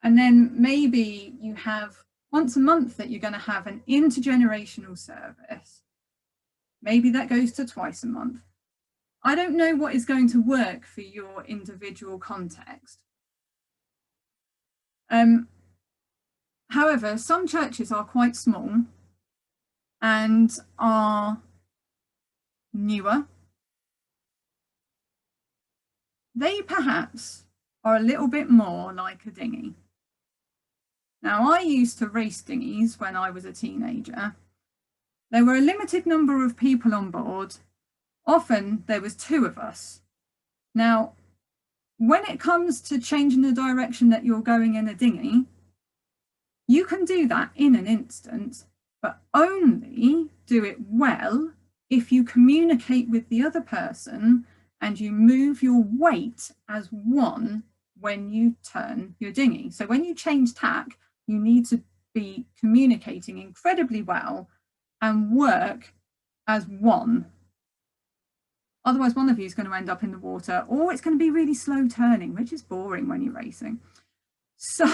And then maybe you have once a month that you're going to have an intergenerational service. Maybe that goes to twice a month. I don't know what is going to work for your individual context. However, some churches are quite small and are newer. They perhaps are a little bit more like a dinghy. Now, I used to race dinghies when I was a teenager. There were a limited number of people on board. Often there was 2 of us. Now, when it comes to changing the direction that you're going in a dinghy, you can do that in an instant, but only do it well if you communicate with the other person and you move your weight as one when you turn your dinghy. So when you change tack, you need to be communicating incredibly well and work as one. Otherwise, one of you is going to end up in the water, or it's going to be really slow turning, which is boring when you're racing. So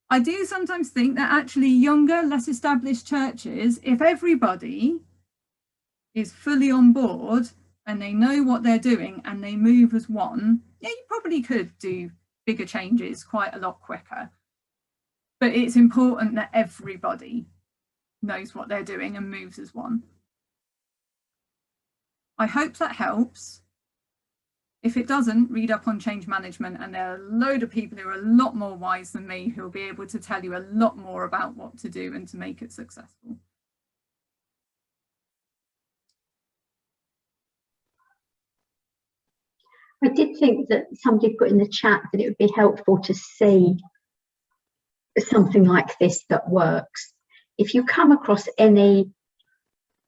I do sometimes think that actually younger, less established churches, if everybody is fully on board and they know what they're doing and they move as one, yeah, you probably could do bigger changes quite a lot quicker. But it's important that everybody knows what they're doing and moves as one. I hope that helps. If it doesn't, read up on change management, and there are a load of people who are a lot more wise than me who'll be able to tell you a lot more about what to do and to make it successful. I did think that somebody put in the chat that it would be helpful to see something like this that works. If you come across any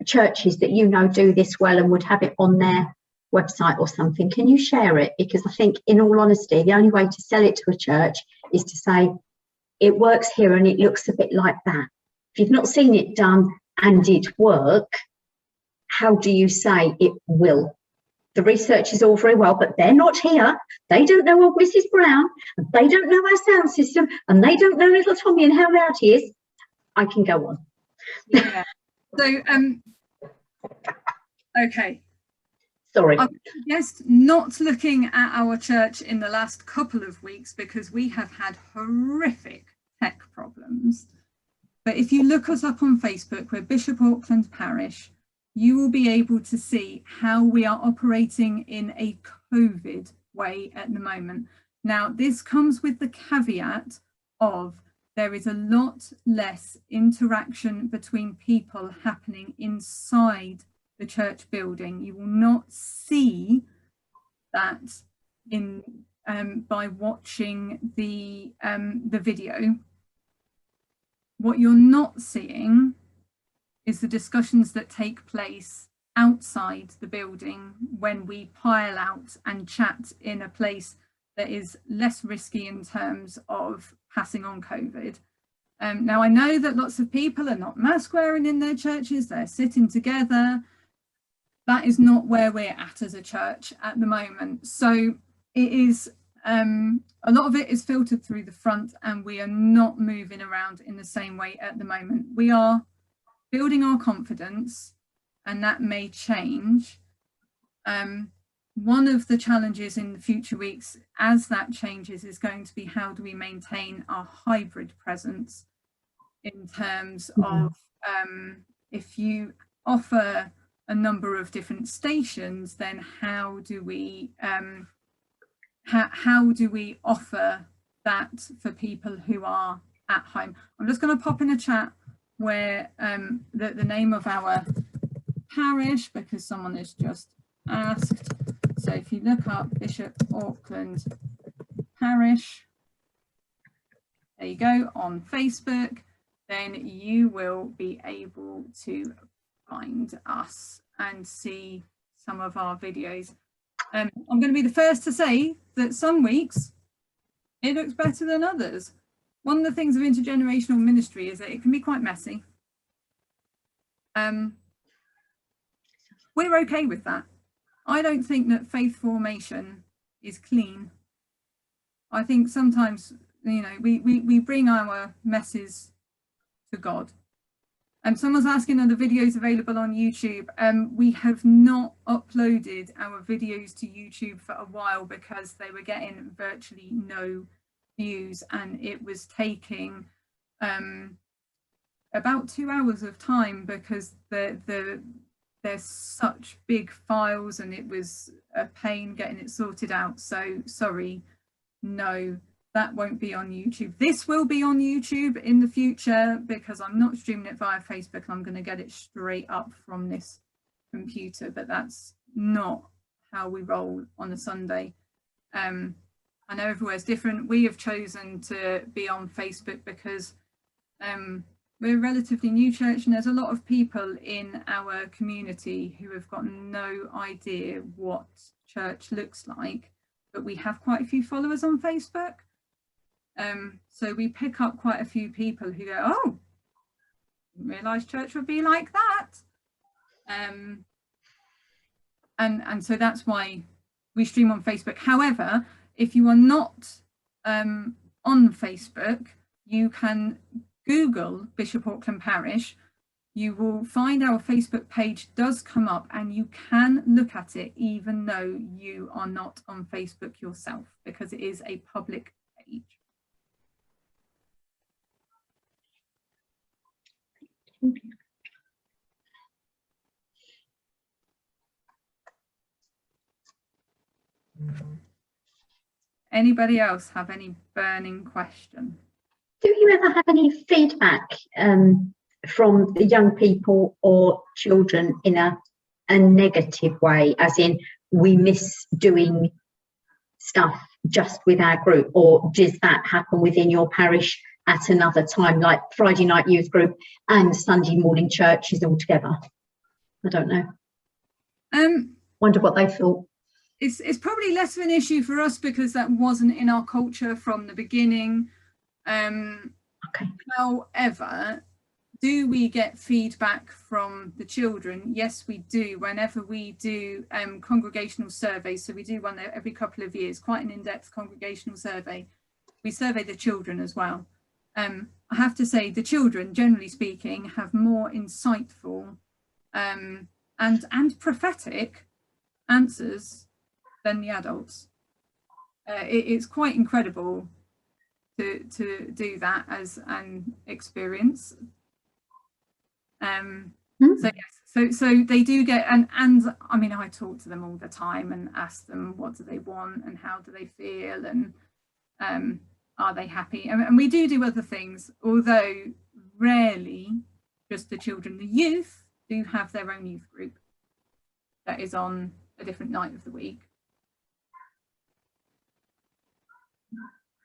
churches that you know do this well and would have it on their website or something, can you share it? Because I think, in all honesty, the only way to sell it to a church is to say it works here and it looks a bit like that. If you've not seen it done and it work, how do you say it will? the research is all very well, but they're not here. They don't know of Mrs. Brown, and they don't know our sound system, and they don't know little Tommy and how loud he is. I can go on. Yeah. So, okay. Sorry. I suggest not looking at our church in the last couple of weeks because we have had horrific tech problems. But if you look us up on Facebook, we're Bishop Auckland Parish, you will be able to see how we are operating in a COVID way at the moment. Now, this comes with the caveat of there is a lot less interaction between people happening inside the church building. You will not see that in by watching the video. What you're not seeing is the discussions that take place outside the building when we pile out and chat in a place that is less risky in terms of passing on COVID. Now, I know that lots of people are not mask wearing in their churches, they're sitting together. That is not where we're at as a church at the moment. So it is, a lot of it is filtered through the front, and we are not moving around in the same way at the moment. We are building our confidence, and that may change. One of the challenges in the future weeks as that changes is going to be how do we maintain our hybrid presence in terms of if you offer a number of different stations, then how do we offer that for people who are at home? I'm just going to pop in a chat where the name of our parish, because someone has just asked. So if you look up Bishop Auckland Parish, there you go, on Facebook, then you will be able to find us and see some of our videos. I'm going to be the first to say that some weeks it looks better than others. One of the things of intergenerational ministry is that it can be quite messy. We're okay with that. I don't think that faith formation is clean. I think sometimes, you know, we bring our messes to God. And someone's asking, are the videos available on YouTube? We have not uploaded our videos to YouTube for a while because they were getting virtually no views, and it was taking about 2 hours of time because there's such big files, and it was a pain getting it sorted out. So sorry, no, that won't be on YouTube. This will be on YouTube in the future because I'm not streaming it via Facebook. I'm going to get it straight up from this computer, but that's not how we roll on a Sunday. I know everywhere's different. We have chosen to be on Facebook because we're a relatively new church, and there's a lot of people in our community who have got no idea what church looks like, but we have quite a few followers on Facebook. So we pick up quite a few people who go, oh, didn't realise church would be like that. And so that's why we stream on Facebook. However, if you are not on Facebook, you can Google Bishop Auckland Parish. You will find our Facebook page does come up, and you can look at it even though you are not on Facebook yourself, because it is a public page. Anybody else have any burning question? Do you ever have any feedback from the young people or children in a negative way, as in we miss doing stuff just with our group, or does that happen within your parish at another time, like Friday night youth group and Sunday morning church is all together? I don't know. Wonder what they thought. It's probably less of an issue for us because that wasn't in our culture from the beginning. Okay. However, Do we get feedback from the children? Yes, we do. Whenever we do congregational surveys, so we do one every couple of years, quite an in-depth congregational survey. We survey the children as well. I have to say the children, generally speaking, have more insightful and prophetic answers than the adults. It's quite incredible to do that as an experience. So yes, so they do get, and I mean, I talk to them all the time and ask them what do they want and how do they feel, and are they happy, and we do other things, although rarely just the children. The youth do have their own youth group that is on a different night of the week.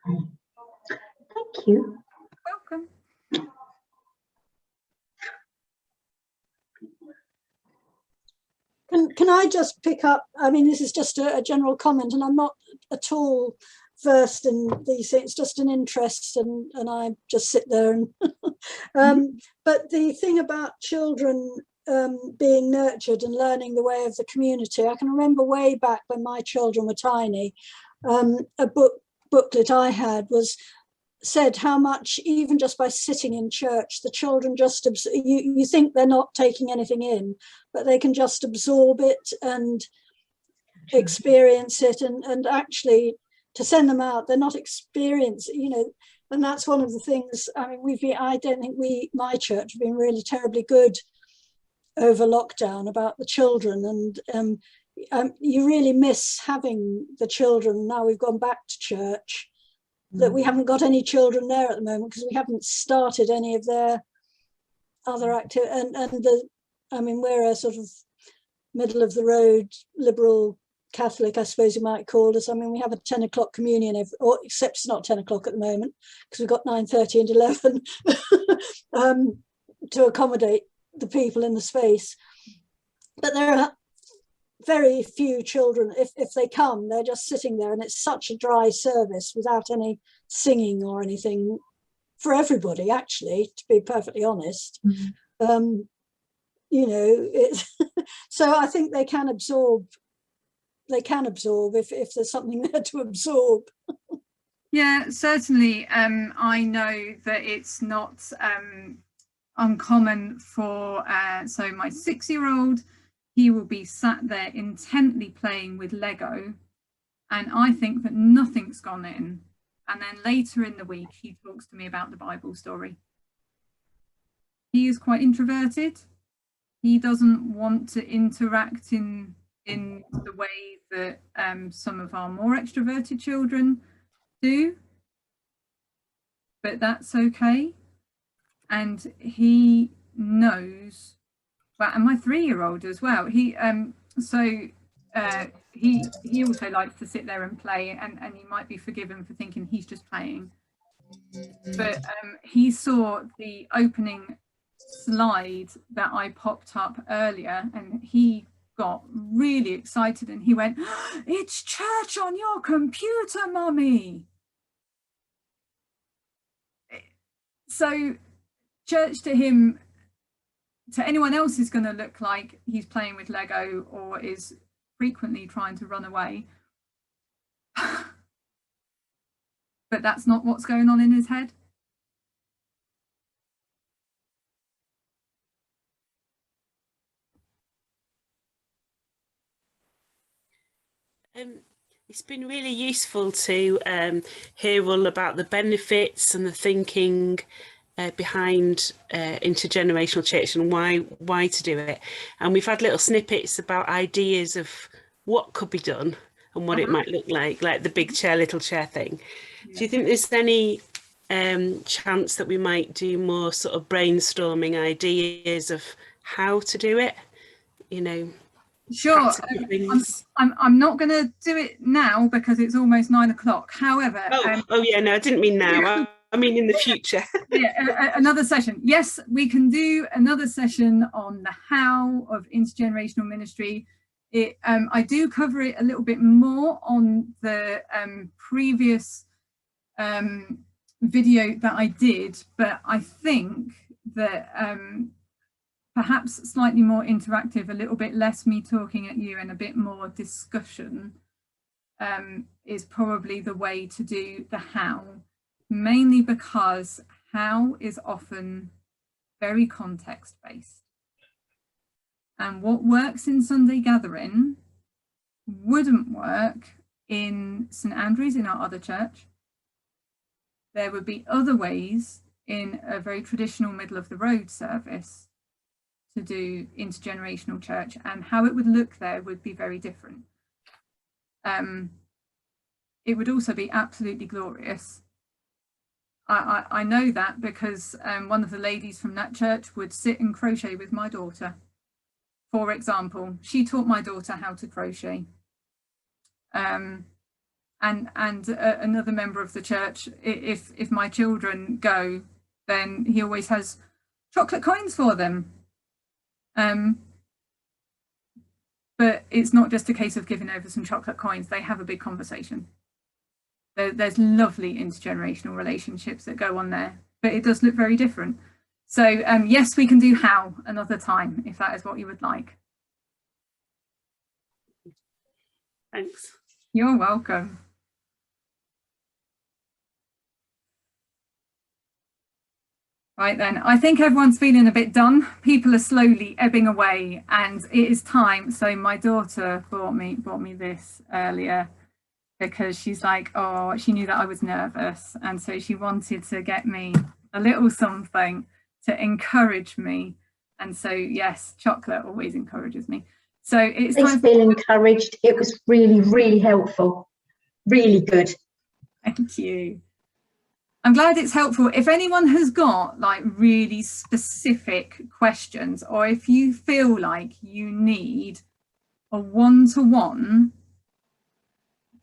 Thank you. Welcome. Can I just pick up, I mean, this is just a general comment, and I'm not at all versed in these things, it's just an interest, and I just sit there and but the thing about children being nurtured and learning the way of the community, I can remember way back when my children were tiny, a booklet I had said how much, even just by sitting in church, the children just, you think they're not taking anything in, but they can just absorb it and experience it, and actually to send them out, they're not experiencing, you know, and that's one of the things. I mean, I don't think my church have been really terribly good over lockdown about the children, and you really miss having the children. Now we've gone back to church, that we haven't got any children there at the moment because we haven't started any of their other activities. I mean, we're a sort of middle of the road liberal Catholic, I suppose you might call us. I mean, we have a 10 o'clock communion, except it's not 10 o'clock at the moment because we've got 9:30 and 11 to accommodate the people in the space. But there are very few children. If they come, they're just sitting there, and it's such a dry service without any singing or anything for everybody, actually, to be perfectly honest. You know, so I think they can absorb if there's something there to absorb. Yeah, certainly. I know that it's not uncommon for so my 6-year-old, he will be sat there intently playing with Lego, and I think that nothing's gone in, and then later in the week he talks to me about the Bible story. He is quite introverted. He doesn't want to interact in the way that some of our more extroverted children do, but that's okay. And he knows, well, and my 3-year-old as well, he also likes to sit there and play, and he might be forgiven for thinking he's just playing, but he saw the opening slide that I popped up earlier, and he got really excited, and he went, "It's church on your computer, Mommy." So church to him, to anyone else, is going to look like he's playing with Lego or is frequently trying to run away. But that's not what's going on in his head. It's been really useful to hear all about the benefits and the thinking behind intergenerational church and why to do it. And we've had little snippets about ideas of what could be done and what it might look like the big chair, little chair thing. Yeah. Do you think there's any chance that we might do more sort of brainstorming ideas of how to do it? You know, sure. I'm not going to do it now because it's almost 9 o'clock. However, oh yeah, no, I didn't mean now. I mean in the future. Yeah, another session. Yes, we can do another session on the how of intergenerational ministry. I do cover it a little bit more on the previous video that I did, but I think that perhaps slightly more interactive, a little bit less me talking at you and a bit more discussion is probably the way to do the how, mainly because how is often very context based. And what works in Sunday gathering wouldn't work in St Andrews, in our other church. There would be other ways in a very traditional middle of the road service to do intergenerational church, and how it would look there would be very different. It would also be absolutely glorious. I know that because one of the ladies from that church would sit and crochet with my daughter. For example, she taught my daughter how to crochet. And another member of the church, if my children go, then he always has chocolate coins for them. But it's not just a case of giving over some chocolate coins. They have a big conversation. There's lovely intergenerational relationships that go on there, but it does look very different. So yes, we can do how another time, if that is what you would like. Thanks. You're welcome. Right then, I think everyone's feeling a bit done. People are slowly ebbing away and it is time. So my daughter bought me this earlier because she's like, oh, she knew that I was nervous. And so she wanted to get me a little something to encourage me. And so, yes, chocolate always encourages me. So it's Please feel encouraged. It was really, really helpful. Really good. Thank you. I'm glad it's helpful. If anyone has got like really specific questions, or if you feel like you need a one-to-one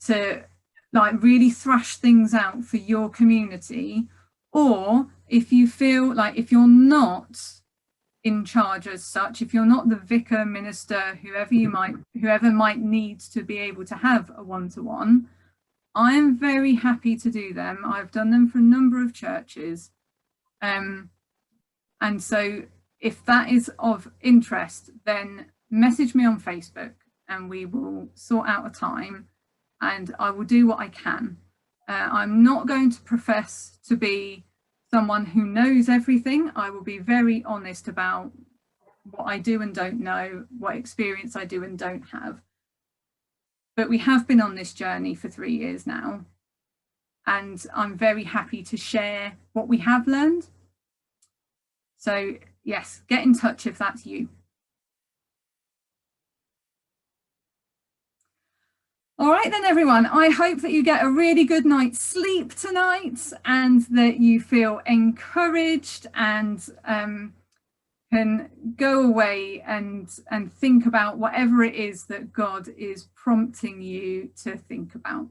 to like really thrash things out for your community, or if you feel like if you're not in charge as such, if you're not the vicar, minister, whoever might need to be able to have a one-to-one, I'm very happy to do them. I've done them for a number of churches. And so if that is of interest, then message me on Facebook and we will sort out a time and I will do what I can. I'm not going to profess to be someone who knows everything. I will be very honest about what I do and don't know, what experience I do and don't have. But we have been on this journey for 3 years now, and I'm very happy to share what we have learned. So yes, get in touch if that's you. All right then, everyone, I hope that you get a really good night's sleep tonight and that you feel encouraged and can go away and think about whatever it is that God is prompting you to think about.